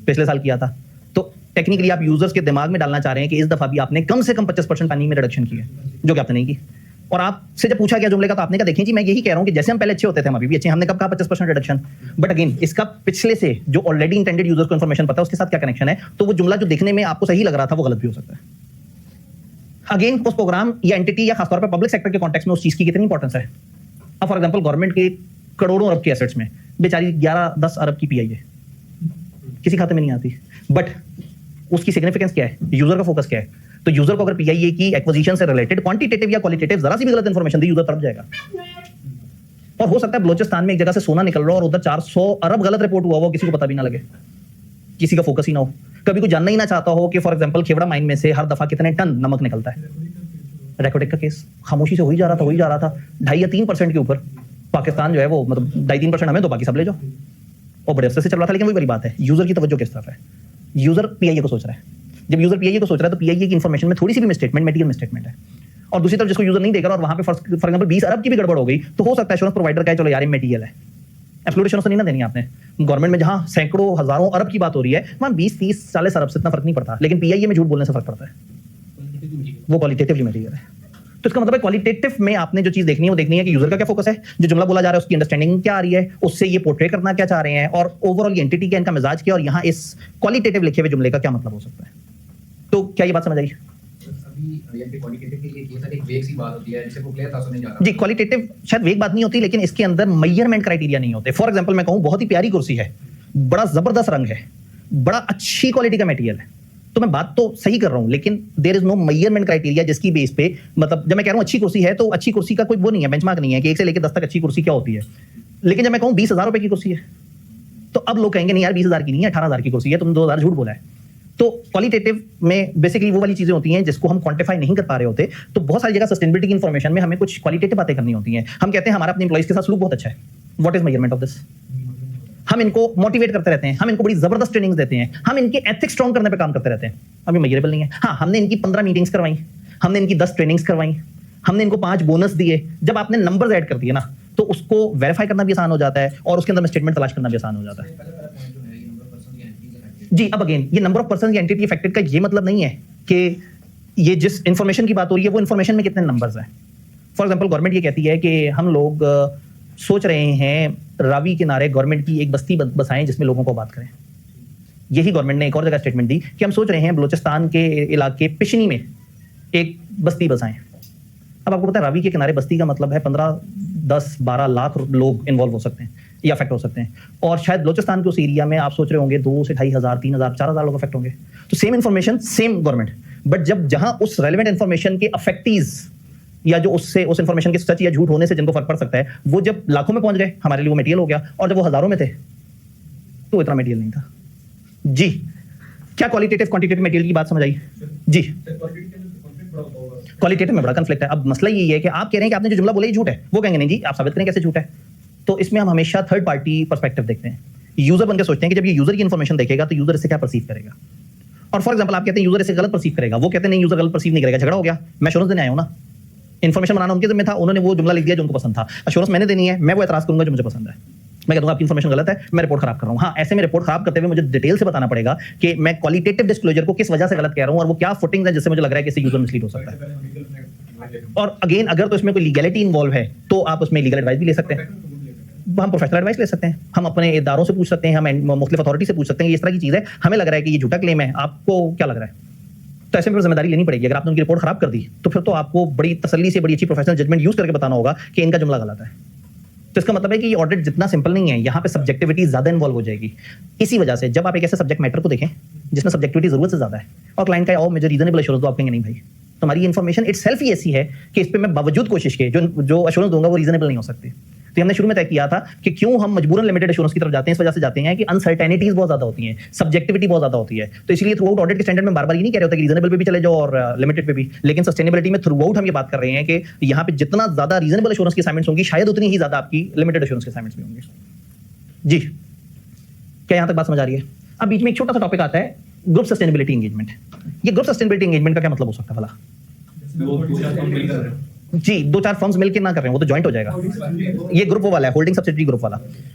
पिछले साल किया था। तो टेक्निकली आप यूजर्स के दिमाग में डालना चाह रहे हैं कि इस दफा भी आपने कम से कम 25% पानी में रिडक्शन की है, जो कि आपने नहीं की। और आपसे जब पूछा गया जुमले का तो आपने कहा देखें जी मैं यही कह रहा हूं कि जैसे हम पहले अच्छे होते थे हम अभी भी अच्छे, हमने कब कहा 25% रिडक्शन। बट अगेन इसका पिछले से जो ऑलरेडी इंटेंडेड यूजर्स को इन्फॉर्मेशन पता है उसके साथ क्या कनेक्शन है, तो वो जुमला जो दिखने में आपको सही लग रहा था वो गलत भी हो सकता है। अगेन उस प्रोग्राम या एंटिटी या खासतौर पर पब्लिक सेक्टर के कॉन्टेक्स्ट में उस चीज की कितनी इंपॉर्टेंस है। अब फॉर एग्जांपल गवर्नमेंट के करोड़ों अरब के एसेट्स में बेचारी 11-10 अरब की पीआई है, किसी खाते में नहीं आती, बट उसकी सिग्निफिकेंस क्या है, यूजर का फोकस क्या है। तो यूजर को अगर पीआईए की एक्विजिशन से रिलेटेड क्वांटिटेटिव या क्वालिटेटिव जरा सी भी गलत इंफॉर्मेशन दी, यूजर तड़प जाएगा। और हो सकता है बलोचिस्तान में एक जगह से सोना निकल रहा हो और उधर 400 अरब गलत रिपोर्ट हुआ हो, किसी को पता भी ना लगे, किसी का फोकस ही ना हो, कभी कोई जानना ही ना चाहता हो कि फॉर एग्जांपल खेवड़ा माइन में से हर दफा कितने टन नमक निकलता है। रेकोडेक का केस खामोशी से हो ही जा रहा था 2.5 या 3% के ऊपर। पाकिस्तान जो है वो मतलब 2.5-3% हमें, तो बाकी सब ले जाओ, और बड़े अरसे से चल रहा था। लेकिन वही बड़ी बात है, यूजर की तवज्जो किस तरफ है, यूजर पीआईए को सोच रहा है। जब यूजर पीआईए को सोच रहा है तो पीआईए की इन्फॉर्मेशन में थोड़ी सी भी मिसस्टेटमेंट मटेरियल मिसस्टेटमेंट है, और दूसरी तरफ जिसको यूजर नहीं देख रहा और वहां पे फॉर एग्जांपल 20 अरब की भी गड़बड़ हो गई, तो हो सकता है एश्योरेंस प्रोवाइडर का चलो यार ये मटेरियल है, एक्सप्लोरेशन तो नहीं ना देनी आपने। गवर्नमेंट में जहां सैकड़ों हजारों अरब की बात हो रही है वहां 20-30-40 अरब से इतना फर्क नहीं पड़ता, लेकिन पीआईए में झूठ बोलने से फर्क पड़ता है, वो क्वालिटेटिव मटेरियल है। तो इसका मतलब है क्वालिटेटिव में आपने जो चीज देखनी है वो देखनी है कि यूजर का क्या फोकस है, जो जुमला बोला जा रहा है उसकी अंडरस्टैंडिंग क्या आ रही है, उससे ये पोर्ट्रे करना क्या चाह रहे हैं, और ओवरऑल ये एंटिटी क्या, इनका मिजाज क्या, और यहाँ इस क्वालिटेटिव लिखे हुए जुमले का क्या मतलब हो सकता है। तो क्या ये बात समझ आई? जी क्वालिटेटिव शायद वेग बात नहीं होती, लेकिन इसके अंदर मेजरमेंट क्राइटेरिया नहीं होते। फॉर एग्जांपल मैं कहूं बहुत ही प्यारी कुर्सी है, बड़ा जबरदस्त रंग है, बड़ा अच्छी क्वालिटी का मटेरियल है, तो मैं बात तो सही कर रहा हूं, लेकिन there is no measurement criteria जिसकी बेस पे, मतलब जब मैं कह रहा हूं अच्छी कुर्सी है तो अच्छी कुर्सी का कोई वो नहीं है, बेंचमार्क नहीं है कि 1 से लेकर 10 तक अच्छी कुर्सी क्या होती है। लेकिन जब मैं कहूं 20,000 रुपए की कुर्सी है तो अब लोग कहेंगे नहीं यार 20,000 की नहीं है, 18,000 की कुर्सी है, तुम 2,000 झूठ बोला है। तो क्वालिटेटिव में बेसिकली वो वाली चीजें होती हैं जिसको हम क्वांटिफाई नहीं कर पा रहे होते। तो बहुत सारी जगह सस्टेनेबिलिटी की इन्फॉर्मेशन में हमें कुछ क्वालिटेटिव बातें करनी होती हैं। हम कहते हैं हमारा अपने एम्प्लॉइज के साथ सलूक बहुत अच्छा है, what is measurement of this. हम इनको मोटिवेट करते रहते हैं, हम इनको बड़ी जबरदस्त ट्रेनिंग्स देते हैं, हम इनके एथिक्स स्ट्रॉन्ग करने पे काम करते रहते हैं, अभी मेजरेबल नहीं है। हाँ, हमने इनकी 15 मीटिंग्स करवाई, हमने इनकी 10 ट्रेनिंग्स करवाई, हमने इनको 5 बोनस दिए। जब आपने नंबर्स ऐड कर दिए ना तो उसको वेरीफाई करना भी आसान हो जाता है और उसके अंदर स्टेटमेंट तलाश करना भी आसान हो जाता है। जी अब अगेन ये नंबर ऑफ पर्सन या एंटिटी अफेक्टेड का ये मतलब नहीं है कि ये जिस इंफॉर्मेशन की बात हो रही है वो इंफॉर्मेशन में कितने नंबर्स हैं। फॉर एग्जांपल गवर्नमेंट ये कहती है कि हम लोग सोच रहे हैं रावी किनारे गवर्नमेंट की एक बस्ती बसाएं जिसमें लोगों को बात करें। यही गवर्नमेंट ने एक और जगह स्टेटमेंट दी कि हम सोच रहे हैं बलोचिस्तान के इलाके पिशनी में एक बस्ती बसाएं। अब आपको पता है रावी के किनारे बस्ती का मतलब है 15, 10, 12 लाख लोग इन्वॉल्व हो सकते हैं या अफेक्ट हो सकते हैं, और शायद बलोचिस्तान के उस एरिया में आप सोच रहे होंगे 2 से 2,500, 3,000, 4,000 लोग अफेक्ट होंगे। तो same information same government, but जब जहां उस रेलेवेंट इन्फॉर्मेशन के अफेक्टीज या जो उससे उस इन्फॉर्मेशन के सच या झूठ होने से जिनको फर्क पड़ सकता है वो जब लाखों में पहुंच गए हमारे लिए वो मटेरियल हो गया, और जब वो हजारों में थे तो इतना मटेरियल नहीं था। जी क्या क्वालिटेटिव क्वांटिटेटिव मटेरियल की बात समझ आई? जी क्वालिटेटिव में बड़ा कन्फ्लिक्ट है। अब मसला यही है कि आप कह रहे हैं कि आपने जो जुमला बोला ये झूठ है, वो कहेंगे नहीं जी आप साबित करें कैसे झूठ है। तो इसमें हम हमेशा थर्ड पार्टी पर्सपेक्टिव देखते हैं, यूजर बनकर सोचते हैं कि जब ये यूजर की इन्फॉर्मेशन देखेगा तो यूजर इससे क्या परसीव करेगा। और फॉर एग्जांपल आप कहते हैं यूजर इसे गलत परसीव करेगा, वो कहते हैं नहीं यूजर गलत परसीव नहीं करेगा, झगड़ा हो गया, मैं एश्योरेंस देने आया हूं ना, इन्फॉर्मेशन बनाना उनके जिम्मे था, उन्होंने वो जुमला लिख दिया जो उनको पसंद था, एश्योरेंस मैंने देनी है, मैं वो एतराज करूंगा जो मुझे पसंद है, मैं कहूंगा आपकी इन्फॉर्मेशन गलत है, मैं रिपोर्ट खराब कर रहा हूं। हाँ, ऐसे में रिपोर्ट खराब करते हुए मुझे डिटेल से बताना पड़ेगा कि मैं क्वालिटेटिव डिस्क्लोजर को किस वजह से गलत कह रहा हूं और वो क्या फुटिंग्स है जिससे मुझे लग रहा है कि इससे यूजर मिसलीड हो सकता है। और अगेन अगर तो इसमें कोई लीगैलिटी इन्वॉल्व है तो आप उसमें लीगल एडवाइस भी ले सकते हैं। हम प्रोफेशनल एडवाइस ले सकते हैं, हम अपने इदारों से पूछ सकते हैं, हम मुख्तलिफ अथॉरिटी से पूछ सकते हैं कि इस तरह की चीज़ है, हमें लग रहा है कि ये झूठा क्लेम है, आपको क्या लग रहा है? तो ऐसे में जिम्मेदारी लेनी पड़ेगी। अगर आपने उनकी रिपोर्ट खराब कर दी तो फिर तो आपको बड़ी तसल्ली से बड़ी अच्छी प्रोफेशनल जजमेंट यूज करके बताना होगा कि इनका जुमला गलत है। तो इसका मतलब है कि ये ऑडिट जितना सिंपल नहीं है, यहाँ पे सब्जेक्टिविटी ज्यादा इन्वॉल्व हो जाएगी। इसी वजह से जब आप एक ऐसे सब्जेक्ट मैटर को देखें जिसमें सब्जेक्टिविटी जरूरत से ज्यादा है और क्लाइंट का मुझे रीजनेबल एश्योरेंस दो, आप कहेंगे नहीं भाई तुम्हारी इन्फॉर्मेशन इटसेल्फ ही ऐसी है कि इस पे मैं बावजूद कोशिश के जो एश्योरेंस दूंगा वो रीजनेबल नहीं हो सकती। तो हमने शुरू में तय किया था कि क्यों हम मजबूरन लिमिटेड एश्योरेंस की तरफ जाते हैं, इस वजह से जाते हैं कि अनसर्टेनिटीज बहुत ज्यादा होती हैं, सब्जेक्टिविटी बहुत ज्यादा होती है। तो इसलिए थ्रू आउट ऑडिट के स्टैंडर्ड में बार-बार ये नहीं कह रहे होते कि रीजनेबल पे भी चले जाओ और लिमिटेड पे भी, लेकिन सस्टेनेबिलिटी में थ्रू आउट हम ये बात कर रहे हैं कि यहाँ पे जितना ज्यादा रीजनेबल एश्योरेंस की असाइनमेंट्स होंगी शायद उतनी ही ज्यादा आपकी लिमिटेड एश्योरेंस की असाइनमेंट्स भी होंगी। जी, क्या यहाँ तक बात समझ आ रही है? अब बीच में एक छोटा सा टॉपिक आता है, ग्रुप सस्टेनेबिलिटी एंगेजमेंट। ये ग्रुप सस्टेनेबिलिटी एंगेजमेंट का क्या मतलब हो सकता है भला? वो पूरा काम मिलकर रहे हैं। जी, 2-4 फर्म्स मिलकर ना कर रहे हैं, वो तो जॉइंट हो जाएगा। ये ग्रुप वो वाला है, होल्डिंग सब्सिडियरी ग्रुप वाला।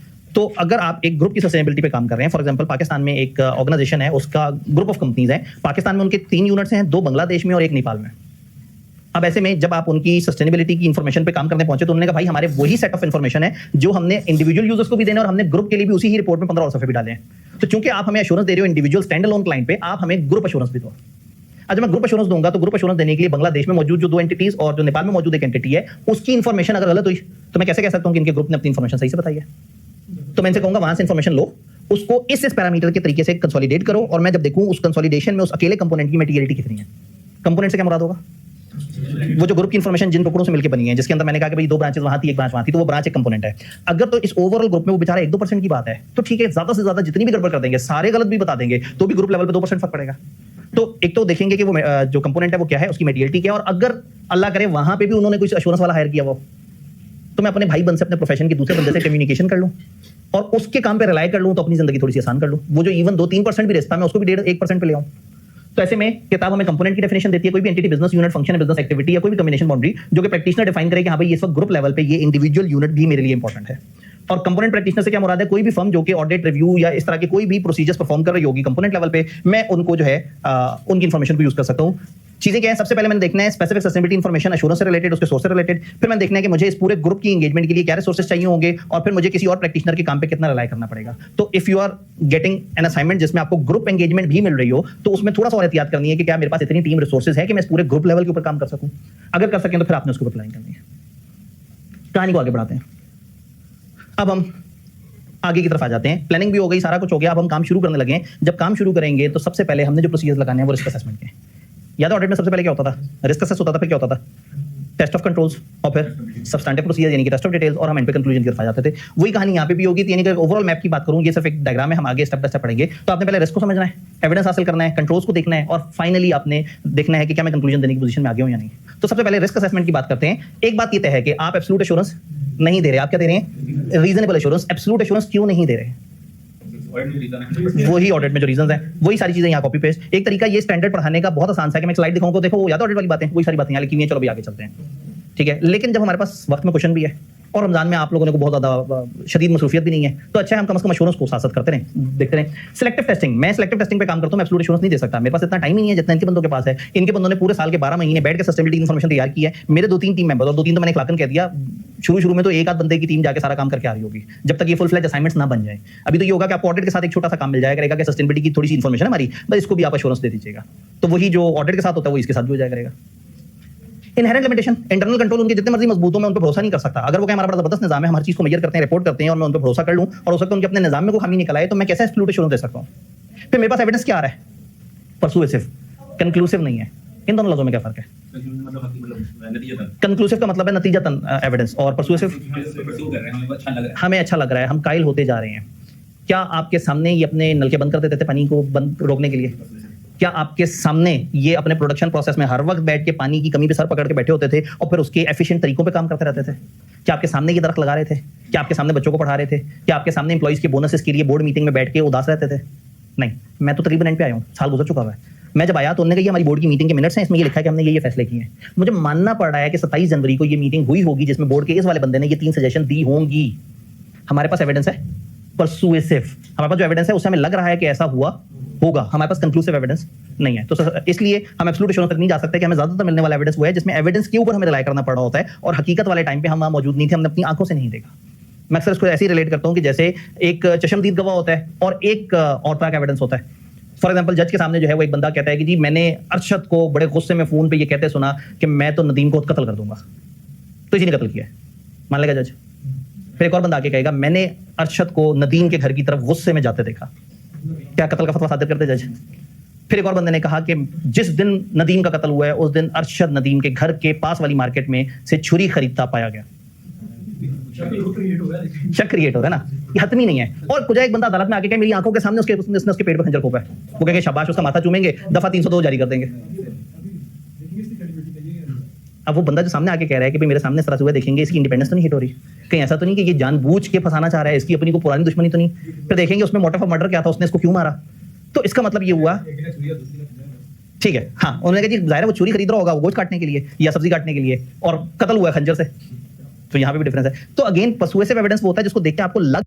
तो अगर आप एक ग्रुप की सस्टेनेबिलिटी पे काम कर रहे हैं, फॉर एग्जांपल पाकिस्तान में एक ऑर्गेनाइजेशन है, उसका ग्रुप ऑफ कंपनीज है, पाकिस्तान में उनके 3 यूनिट्स हैं, 2 बांग्लादेश में और 1 नेपाल में। अब ऐसे में जब आप उनकी सस्टेनेबिलिटी की इन्फॉर्मेशन पे काम करने पहुंचे तो उन्होंने कहा भाई हमारे वही सेट ऑफ इन्फॉर्मेशन है जो हमने इंडिविजुअल यूजर्स को भी देना और हमने ग्रुप के लिए भी उसी ही रिपोर्ट में 15 और सफे भी डाले हैं। तो चूंकि आप हमें एश्योरेंस दे रहे हो इंडिविजुअल स्टैंड अलोन क्लाइंट पे, आप हमें ग्रुप एश्योरेंस भी दो। आज मैं ग्रुप एश्योरेंस दूंगा तो ग्रुप एश्योरेंस देने के लिए बांग्लादेश में मौजूद जो 2 एंटिटीज और जो नेपाल में मौजूद एक एंटिटी है, उसकी इन्फॉर्मेशन अगर गलत हुई तो मैं कैसे कह सकता हूं कि इनके ग्रुप ने अपनी इन्फॉर्मेशन सही से बताई है? तो मैं इनसे कहूंगा वहां से इन्फॉर्मेशन लो, उसको इस पैरामीटर के तरीके से कंसोलिडेट करो और मैं जब देखूं उस कंसोलिडेशन में उस अकेले कंपोनेंट की मटेरियलिटी कितनी है। कंपोनेंट से क्या मुराद होगा? वो जो ग्रुप की इन्फॉर्मेशन जिन टुकड़ों से मिलकर बनी है, जिसके अंदर मैंने कहा कि भाई 2 ब्रांचेस वहां थी, 1 ब्रांच वहां थी, तो वो ब्रांच एक कंपोनेंट है। अगर तो इस ओवरऑल ग्रुप में वो बेचारा 1-2% की बात है तो ठीक है, ज्यादा से ज्यादा जितनी भी गड़बड़ कर देंगे, सारे गलत भी बता देंगे तो भी ग्रुप लेवल पे 2% फर्क पड़ेगा। तो एक तो देखेंगे कि वो जो कंपोनेंट है वो क्या है, उसकी मटेरियलिटी क्या है, और अगर अल्लाह करे वहां पे भी उन्होंने कुछ एश्योरेंस वाला हायर किया वो, तो मैं अपने भाई बन से अपने प्रोफेशन के दूसरे बंदे से कम्युनिकेशन कर लूं और उसके काम पे रिलाई कर लूं तो अपनी जिंदगी थोड़ी सी आसान कर लूं। वो जो इवन 2-3% भी रिश्ता मैं उसको भी 1.5% पे ले आऊं। तो ऐसे में किताब हमें कंपोनेंट की डेफिनेशन देती है, कोई भी entity, business unit, function, business activity या कोई भी कॉम्बिनेशन बाउंड्री जो कि प्रैक्टिशनर डिफाइन करे कि हाँ भाई इस वक्त ग्रुप लेवल पे ये इंडिविजुअल यूनिट भी मेरे लिए इंपॉर्टेंट है। और कंपोनेंट प्रैक्टिशनर से क्या मुराद है? कोई भी फर्म जो कि ऑडिट, रिव्यू या इस तरह के कोई भी प्रोसीजर्स परफॉर्म कर रही होगी कंपोनेंट लेवल पे, मैं उनको जो है उनकी इंफॉर्मेशन को यूज कर सकता हूँ। चीजें क्या है? सबसे पहले मैंने देखना है स्पेसिफिक सस्टेनेबिलिटी इन्फॉर्मेशन एश्योरेंस से रिलेटेड, उसके सोर्स से रिलेटेड। फिर मैंने देखना है कि मुझे इस पूरे ग्रुप की एंगेजमेंट के लिए क्या रिसोर्सेज चाहिए होंगे और फिर मुझे किसी और प्रैक्टिशनर के काम पे कितना रिलाई करना पड़ेगा। तो if you are getting an assignment जिसमें आपको ग्रुप एंगेजमेंट भी मिल रही हो तो उसमें थोड़ा सा और एहतियात करनी है कि क्या मेरे पास इतनी टीम रिसोर्सेज है कि मैं इस पूरे ग्रुप लेवल के ऊपर काम कर सकूं। अगर कर सकें तो फिर आपने उसके ऊपर प्लानिंग करनी है। कहानी को आगे बढ़ाते हैं। अब हम आगे की तरफ आ जाते हैं। प्लानिंग भी हो गई, सारा कुछ हो गया, अब हम काम शुरू करने लगे। जब काम शुरू करेंगे तो सबसे पहले हमने जो प्रोसीजर्स लगाने हैं वो रिस्क असेसमेंट के। याद है ऑडिट में सबसे पहले क्या होता था? रिस्क असेस होता था, फिर क्या होता था? टेस्ट ऑफ कंट्रोल्स और फिर सब्सटैंटिव प्रोसीजर यानी कि टेस्ट ऑफ डिटेल्स, और हम एंड पे कंक्लूजन की तरफ आ जाते थे। वही कहानी यहाँ पे भी होगी। यानी कि ओवरऑल मैप की बात करूँ, ये सिर्फ एक डायग्राम है, हम आगे स्टेप बाय स्टेप पढ़ेंगे। तो आपने पहले रिस्क को समझना है, एविडेंस हासिल करना है, कंट्रोल्स को देखना है और फाइनली आपने देखना है कि क्या मैं कंक्लूजन देने की पोजीशन में आ गया हूं या नहीं। तो सबसे पहले रिस्क असेसमेंट की बात करते हैं। एक बात ये तय है कि आप एब्सोल्यूट एश्योरेंस नहीं दे रहे, आप क्या दे रहे हैं? Reasonable assurance. एब्सोल्यूट एश्योरेंस क्यों नहीं दे रहे? वही ऑडिट में जो रीजंस हैं वही सारी चीजें यहाँ कॉपी पेस्ट। एक तरीका ये स्टैंडर्ड पढ़ाने का बहुत आसान सा है कि मैं स्लाइड दिखाऊं तो देखो वो याद ऑडिट वाली बातें, वही सारी बातें यहाँ लिखी हुई हैं, चलो भी आगे चलते हैं। ठीक है, लेकिन जब हमारे पास वक्त में क्वेश्चन भी है और रमजान में आप लोगों ने को बहुत ज्यादा शदीद मसरूफियत भी नहीं है, तो अच्छा है हम कम से कम एश्योरेंस को साथ करते रहें, देखते रहें। सिलेक्टिव टेस्टिंग, मैं सिलेक्टिव टेस्टिंग पे काम करता हूं, मैं एब्सोल्यूट एश्योरेंस नहीं दे सकता, मेरे पास इतना टाइम ही नहीं है जितना इनके बंदों के पास है। इनके बंदों ने पूरे साल के 12 महीने बैठ के सस्टेनेबिलिटी इन्फॉर्मेशन तैयार की है। मेरे 2-3 टीम मेंबर और 2-3 तो मैंने इखलाकन कह दिया, शुरू में तो एक आध बंदे की टीम जाके सारा काम करके आ रही होगी जब तक ये फुल फ्लेज असाइनमेंट्स ना बन जाए। अभी तो ये होगा कि आपको ऑडिट के साथ एक छोटा सा काम मिल जाएगा करेगा कि सस्टेनेबिलिटी की थोड़ी सी इन्फॉर्मेशन है हमारी, बस इसको भी आप एश्योरेंस दे दीजिएगा। तो वही जो ऑडिट के साथ होता है वो इसके साथ भी हो जाया करेगा। इनहेरेंट लिमिटेशन, इंटरनल कंट्रोल उनके जितने मर्जी मजबूत हो मैं उन पर भरोसा नहीं कर सकता। अगर वो कहें हमारा बड़ा जबरदस्त निजाम है, हर चीज को मेजर करते हैं, रिपोर्ट करते हैं और मैं उन पर भरोसा कर लूं और हो सकता है उनके अपने निजाम में कोई खामी निकल आए, तो मैं कैसे एब्सोल्यूट एश्योरेंस दे सकता हूं? फिर मेरे पास एविडेंस क्या आ रहा है? परसुएसिव, कंक्लूसिव नहीं है। इन दोनों लफ्जों में क्या फर्क है? कंक्लूसिव का मतलब है नतीजतन एविडेंस और परसुएसिव हमें अच्छा लग रहा है, हम कायल होते जा रहे हैं। क्या आपके सामने ये अपने नलके बंद कर देते थे पानी को बंद रोकने के लिए? क्या आपके सामने ये अपने प्रोडक्शन प्रोसेस में हर वक्त बैठ के पानी की कमी पे सर पकड़ के बैठे होते थे और फिर उसके एफिशिएंट तरीकों पे काम करते रहते थे? क्या आपके सामने ये दरख्त लगा रहे थे? क्या आपके सामने बच्चों को पढ़ा रहे थे? क्या आपके सामने एम्प्लॉइज के बोनसेस के लिए बोर्ड मीटिंग में बैठ के उदास रहते थे? नहीं, मैं तो तकरीबन एंड पे आया हूँ, साल गुजर चुका हुआ है। मैं जब आया तो उन्होंने कहा हमारी बोर्ड की मीटिंग के मिनट्स हैं, इसमें ये लिखा है कि हमने ये फैसले किए हैं। मुझे मानना पड़ रहा है कि 27 जनवरी को ये मीटिंग हुई होगी जिसमें बोर्ड के इस वाले बंदे ने ये 3 सजेशन दी होंगी। हमारे पास एविडेंस है परसुएसिव, हमारे पास जो एविडेंस है उससे हमें लग रहा है कि ऐसा हुआ होगा, हमारे पास कंक्लूसिव एविडेंस नहीं है। तो इसलिए हम एब्सोल्यूट एश्योरेंस तक नहीं जा सकते कि हमें ज्यादातर मिलने वाला एविडेंस वो है जिसमें एविडेंस के ऊपर हमें रिलाई करना पड़ा होता है और हकीकत वाले टाइम पे हम वहां मौजूद नहीं थे, हमने अपनी आंखों से नहीं देखा। मैं अक्सर इसको ऐसे ही रिलेट करता हूँ कि जैसे एक चशमदीद गवाह होता है और एक औरता का एविडेंस होता है। फॉर एग्जाम्पल जज के सामने जो है वो एक बंदा कहता है कि जी मैंने अरशद को बड़े गुस्से में फोन पे ये कहते सुना कि मैं तो नदीम को कत्ल कर दूंगा, तो इसी ने कत्ल किया है, मान लेगा जज। फिर एक और बंदा आके कहेगा मैंने अरशद को नदीम के घर की तरफ गुस्से में जाते देखा, क्या कत्ल का फतवा सादिर करते जज। फिर एक और बंदे ने कहा कि जिस दिन नदीम का कत्ल हुआ है उस दिन अरशद नदीम के घर के पास वाली मार्केट में से छुरी खरीदता पाया गया। शक क्रिएट हो रहा है ना, ये हतमी नहीं है। और कुछ एक बंदा अदालत में आके कहे मेरी आंखों के सामने उसके पेट पर खंजर खोपा है, वो कहेंगे शाबाश, उसका माथा चूमेंगे, दफा 302 जारी कर देंगे। अब वो बंदा जो सामने आके कह रहा है कि भाई मेरे सामने इस तरह से हुआ, देखेंगे इसकी इंडिपेंडेंस तो नहीं हिट हो रही, कहीं ऐसा तो नहीं कि ये जानबूझ के फंसाना चाह रहा है, इसकी अपनी को पुरानी दुश्मनी तो नहीं, फिर देखेंगे उसमें मोटिव ऑफ मर्डर क्या था, उसने इसको क्यों मारा। तो इसका मतलब ये हुआ, ठीक है, हाँ उन्होंने कहा जी जाहिर है वो चोरी खरीद रहा होगा, वो गोश्त काटने के लिए या सब्जी काटने के लिए, और कत्ल हुआ है खंजर से, तो यहाँ पे भी डिफरेंस है। तो अगेन परसुएसिव एविडेंस वो होता है जिसको देख के आपको लग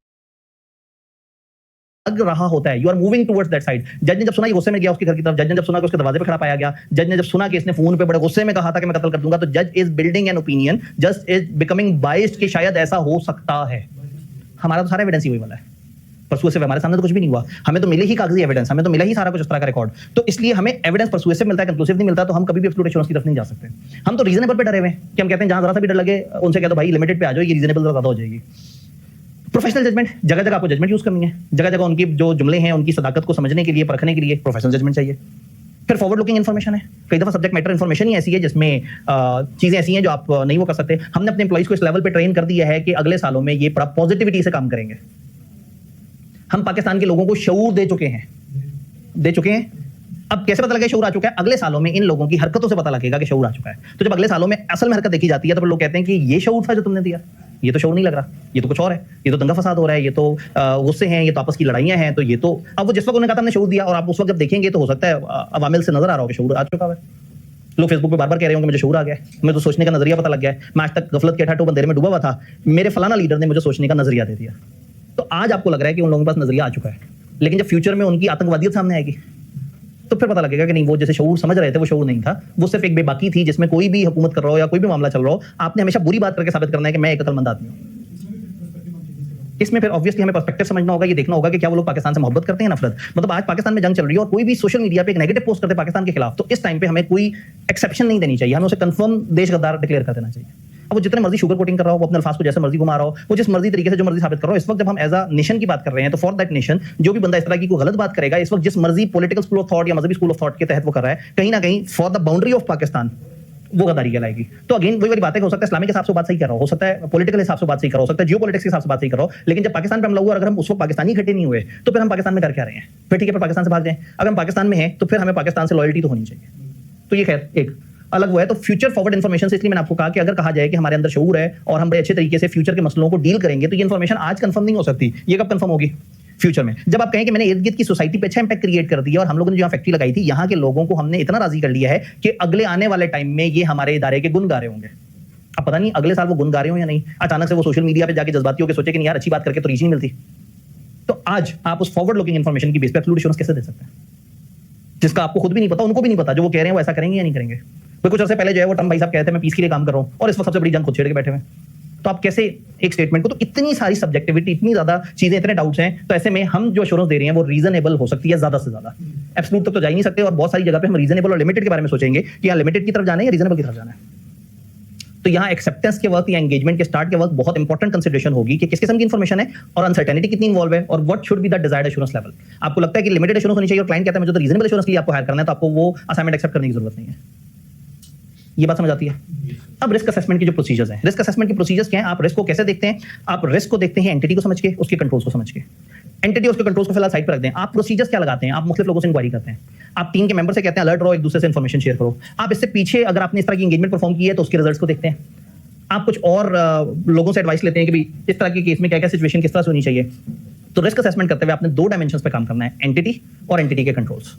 रहा होता है, you are moving towards that side. जज ने जब सुना ये गुस्से में गया उसके घर की तरफ, जज ने जब सुना कि उसके दरवाजे पे खड़ा पाया गया, जज ने जब सुना कि इसने फोन पे बड़े गुस्से में कहा था कि मैं कत्ल कर दूंगा, तो जज इज बिल्डिंग एन ओपिनियन, जज इज बिकमिंग बाइस्ड कि शायद ऐसा हो सकता है। हमारा तो सारा एविडेंस ही वही वाला है, परसुएसिव हमारे सामने तो कुछ भी नहीं हुआ, हमें तो मिले ही कागजी एविडेंस, हमें तो मिला ही सारा कुछ इस तरह का रिकॉर्ड। तो इसलिए हमें एविडेंस परसुएसिव मिलता है, कंक्लूसिव नहीं मिलता, तो हम कभी भी एब्सोल्यूट एश्योरेंस की तरफ नहीं जा सकते। हम तो रीजनेबल पे डरे हुए हैं कि हम कहते हैं जहां जरा सा भी डर लगे उनसे कह दो भाई लिमिटेड पे आ जाओ, ये रीजनेबल ज्यादा हो जाएगी। प्रोफेशनल जजमेंट, जगह जगह आपको जजमेंट यूज करनी है, जगह जगह उनकी जो जुमले हैं उनकी सदाकत को समझने के लिए, परखने के लिए प्रोफेशनल जजमेंट चाहिए। फिर फॉरवर्ड लुकिंग इन्फॉर्मेशन है, कई दफा सब्जेक्ट मैटर इन्फॉर्मेशन ही ऐसी है जिसमें चीजें ऐसी हैं जो आप नहीं वो कर सकते। हमने अपने एम्प्लॉइज को इस लेवल पे ट्रेन कर दिया है कि अगले सालों में ये बड़ा पॉजिटिविटी से काम करेंगे। हम पाकिस्तान के लोगों को शऊर दे चुके हैं। अब कैसे पता लगेगा शऊर आ चुका है? अगले सालों में इन लोगों की हरकतों से पता लगेगा कि शऊर आ चुका है। तो जब अगले सालों में असल में हरकत देखी जाती है तो फिर लोग कहते हैं कि ये शऊर था जो तुमने दिया, ये तो शऊर नहीं लग रहा, ये तो कुछ और है, ये तो दंगा फसाद हो रहा है, ये तो गुस्से हैं, ये तो आपस की लड़ाइयां हैं। तो ये तो अब वो जिस वक्त उन्होंने कहा था हमने शऊर दिया और आप उस वक्त जब देखेंगे तो हो सकता है अवामिल से नजर आ रहा हो कि शऊर आ चुका है। लोग फेसबुक पे बार बार कह रहे होंगे मुझे शऊर आ गया है, मुझे तो सोचने का नजरिया पता लग गया है, मैं आज तक गफलत के ठाठो बंदेरे में डूबा हुआ था, मेरे फलाना लीडर ने मुझे सोचने का नजरिया दे दिया। तो आज आपको लग रहा है कि उन लोगों के पास नजरिया आ चुका है, लेकिन जब फ्यूचर में उनकी आतंकवादियत सामने आएगी तो फिर पता लगेगा कि नहीं, वो जैसे शऊर समझ रहे थे वो शऊर नहीं था, वो सिर्फ एक बेबाकी थी जिसमें कोई भी हुकूमत कर रहा हो या कोई भी मामला चल रहा हो, आपने हमेशा बुरी बात करके साबित करना है कि मैं एक अक्लमंद आदमी हूं। इसमें फिर ऑब्वियसली हमें पर्सपेक्टिव समझना होगा, ये देखना होगा कि क्या वो लोग पाकिस्तान से मोहब्बत करते हैं, नफरत। मतलब आज पाकिस्तान में जंग चल रही है और कोई भी सोशल मीडिया पे एक नेगेटिव पोस्ट करते पाकिस्तान के खिलाफ, तो इस टाइम पे हमें कोई एक्सेप्शन नहीं देनी चाहिए, हमें उसे कंफर्म देश गद्दार डिक्लेयर कर देना चाहिए। अब वो जितने मर्जी शुगर कोटिंग कर रहा हो, वो अपने अल्फाज को जैसे मर्जी घुमा रहा हो, वो जिस मर्जी तरीके से जो मर्जी साबित कर रहा हो, इस वक्त जब हम एज अ नेशन की बात कर रहे हैं तो फॉर दैट नेशन जो भी बंदा इस तरह की कोई गलत बात करेगा, इस वक्त जिस मर्जी पॉलिटिकल स्कूल ऑफ थॉट या मजहबी स्कूल ऑफ थॉट के तहत वो कर रहा है, कहीं ना कहीं for the boundary of Pakistan वो गद्दारी कहलाएगी। तो अगेन वही वाली बात है, हो सकता है इस्लामिक हिसाब से बात सही कर रहा हो सकता है पॉलिटिकल हिसाब से बात सही कर रहा हो सकता है जियोपॉलिटिक्स के हिसाब से बात सही कर रहा हो, लेकिन जब पाकिस्तान पे हमला हुआ अगर हम उस वक्त पाकिस्तानी इकट्ठे नहीं हुए तो फिर हम पाकिस्तान में कर क्या रहे हैं? फिर ठीक है, फिर पाकिस्तान से भाग जाएं। अगर हम पाकिस्तान में हैं तो फिर हमें पाकिस्तान से लॉयल्टी तो होनी चाहिए। तो ये खैर एक अलग वो है। तो फ्यूचर फॉरवर्ड इन्फॉर्मेशन से इसलिए मैंने आपको कहा कि अगर कहा जाए कि हमारे अंदर शऊर है और हम बड़े अच्छे तरीके से फ्यूचर के मसलों को डील करेंगे, तो ये इन्फॉर्मेशन आज कंफर्म नहीं हो सकती, ये कब कंफर्म होगी? फ्यूचर में। जब आप कहें कि मैंने इर्द गिर्द की सोसाइटी पे अच्छा इंपैक्ट क्रिएट कर दिया और हम लोगों ने जो फैक्ट्री लगाई थी यहाँ के लोगों को हमने इतना राजी कर लिया है कि अगले आने वाले टाइम में ये हमारे इदारे के गुण गा रहे होंगे। अब पता नहीं अगले साल वो गुण गा रहे हो या नहीं, अचानक से वो सोशल मीडिया पे जाके जज्बाती होकर सोचे कि यार अच्छी बात करके तो रीच नहीं मिलती। तो आज आप उस फॉरवर्ड लुकिंग इन्फॉर्मेशन की बेस पे एब्सोल्यूट एश्योरेंस कैसे दे सकते हैं, जिसका आपको खुद भी नहीं पता, उनको भी नहीं पता, जो वो कह रहे हैं वो ऐसा करेंगे या नहीं करेंगे। कुछ अर्से पहले जो है वो ट्रम्प भाई साहब कहते थे मैं पीस के लिए काम कर रहा हूं और इस वक्त सबसे बड़ी जंग खुद छेड़ के बैठे हुए। तो आप कैसे एक स्टेटमेंट को, तो इतनी सारी सब्जेक्टिविटी, इतनी ज्यादा चीजें, इतने डाउट्स हैं, तो ऐसे में हम जो एश्योरेंस दे रहे हैं वो रीजनेबल हो सकती है ज्यादा से ज्यादा, एब्सोल्यूट तक तो जा ही नहीं सकते। और बहुत सारी जगह पे हम रीजनेबल और लिमिटेड के बारे में सोचेंगे कि यहाँ लिमिटेड की तरफ जाना है या रीजनेबल की तरफ जाना है। तो यहाँ एक्सेप्टेंस के वक्त या एंगेजमेंट के स्टार्ट के वक्त बहुत इंपॉर्टेंट कंसिडरेशन होगी कि किस किस्म की इंफॉर्मेशन है और अनसर्टेनिटी कितनी इन्वॉल्व है और what should be the desired assurance level. आपको लगता है कि लिमिटेड एश्योरेंस होनी चाहिए और क्लाइंट कहता है मुझे तो रीजनेबल एश्योरेंस के लिए आपको हायर करना है, तो आपको वो असाइनमेंट एक्सेप्ट करने की जरूरत नहीं है। ये बात समझ आती है? अब रिस्क असेसमेंट के जो प्रोसीजर्स हैं, रिस्क असेसमेंट के प्रोसीजर्स क्या हैं? आप रिस्क को कैसे देखते हैं? आप रिस्क को देखते हैं एंटिटी को समझ के, उसके कंट्रोल्स को समझ के। एंटिटी उसके कंट्रोल्स को फिलहाल साइड पर रख दें। आप प्रोसीजर्स क्या लगाते हैं? आप मुख्तलिफ लोगों से इंक्वायरी करते हैं, आप टीम के मेंबर से कहते हैं अलर्ट रहो, एक दूसरे से इंफॉर्मेशन शेयर करो। आप इससे पीछे अगर आपने इस तरह की एंगेजमेंट परफॉर्म की है तो उसके रिजल्ट्स को देखते हैं। आप कुछ और लोगों से एडवाइस लेते हैं कि भाई इस तरह के केस में क्या क्या सिचुएशन किस तरह से होनी चाहिए। तो रिस्क असेसमेंट करते हुए आपने दो डायमेंशंस पे काम करना है, एंटिटी और एंटिटी के कंट्रोल्स।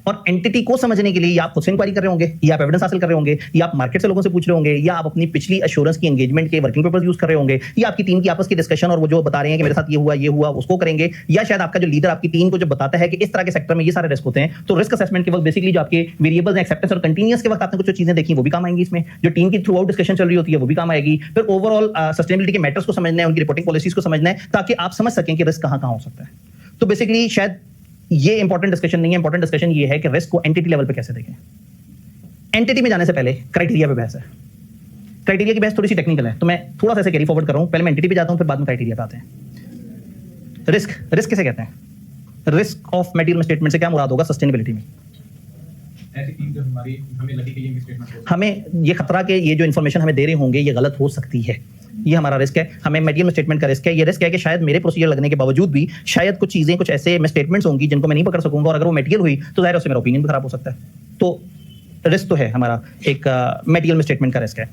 और एंटिटी को समझने के लिए या आप खुद से इंक्वायरी कर रहे होंगे, या आप एविडेंस हासिल कर रहे होंगे, या आप मार्केट से लोगों से पूछ रहे होंगे, या आप अपनी पिछली एश्योरेंस की एंगेजमेंट के वर्किंग पेपर्स यूज कर रहे होंगे, या आपकी टीम की आपस की डिस्कशन और वो जो बता रहे हैं कि मेरे साथ ये हुआ उसको करेंगे, या शायद आपका जो लीडर आपकी टीम को जो बताता है कि इस तरह के सेक्टर में ये सारे रिस्क होते हैं। तो रिस्क असेसमेंट के वक्त बेसिकली जो आपके वेरिएबल्स हैं, एक्सेप्टेंस और कंटीन्यूअस के वक्त आपने कुछ चीजें देखी वो भी काम आएंगी इसमें, जो टीम की थ्रू आउट डिस्कशन चल रही होती है वो भी काम आएगी। फिर ओवरऑल सस्टेनेबिलिटी के मैटर्स को समझना है, उनकी रिपोर्टिंग पॉलिसीज को समझना है, ताकि आप समझ सकें कि रिस्क कहां कहां हो सकता है। तो बेसिकली शायद ये इंपॉर्टेंट डिस्कशन नहीं है, इंपॉर्टेंट डिस्कशन ये है कि रिस्क को एंटिटी लेवल पे कैसे देखें। एंटिटी में जाने से पहले क्राइटेरिया पे बहस है। क्राइटेरिया की बहस थोड़ी सी टेक्निकल है, तो मैं थोड़ा सा ऐसे कैरी फॉरवर्ड कर रहा हूं। पहले मैं एंटिटी पे जाता हूं, फिर बाद में क्राइटेरिया पे आते हैं। रिस्क किसे कहते हैं? रिस्क ऑफ मटेरियल स्टेटमेंट से क्या मुराद होगा सस्टेनेबिलिटी में? ऐसी चीज जब हमें लगी कि ये मिसस्टेटमेंट हो हमें ये खतरा के ये जो इन्फॉर्मेशन हमें दे रहे होंगे ये गलत हो सकती है, ये हमारा रिस्क है। हमें मटेरियल स्टेटमेंट का रिस्क है। ये रिस्क है कि शायद मेरे प्रोसीजर लगने के बावजूद भी शायद कुछ चीजें, कुछ ऐसे स्टेटमेंट्स होंगी जिनको मैं नहीं पकड़ सकूंगा, और अगर वो मटेरियल हुई तो जाहिर है उससे मेरा ओपिनियन भी खराब हो सकता है। तो रिस्क तो है हमारा, एक मटेरियल स्टेटमेंट का रिस्क है।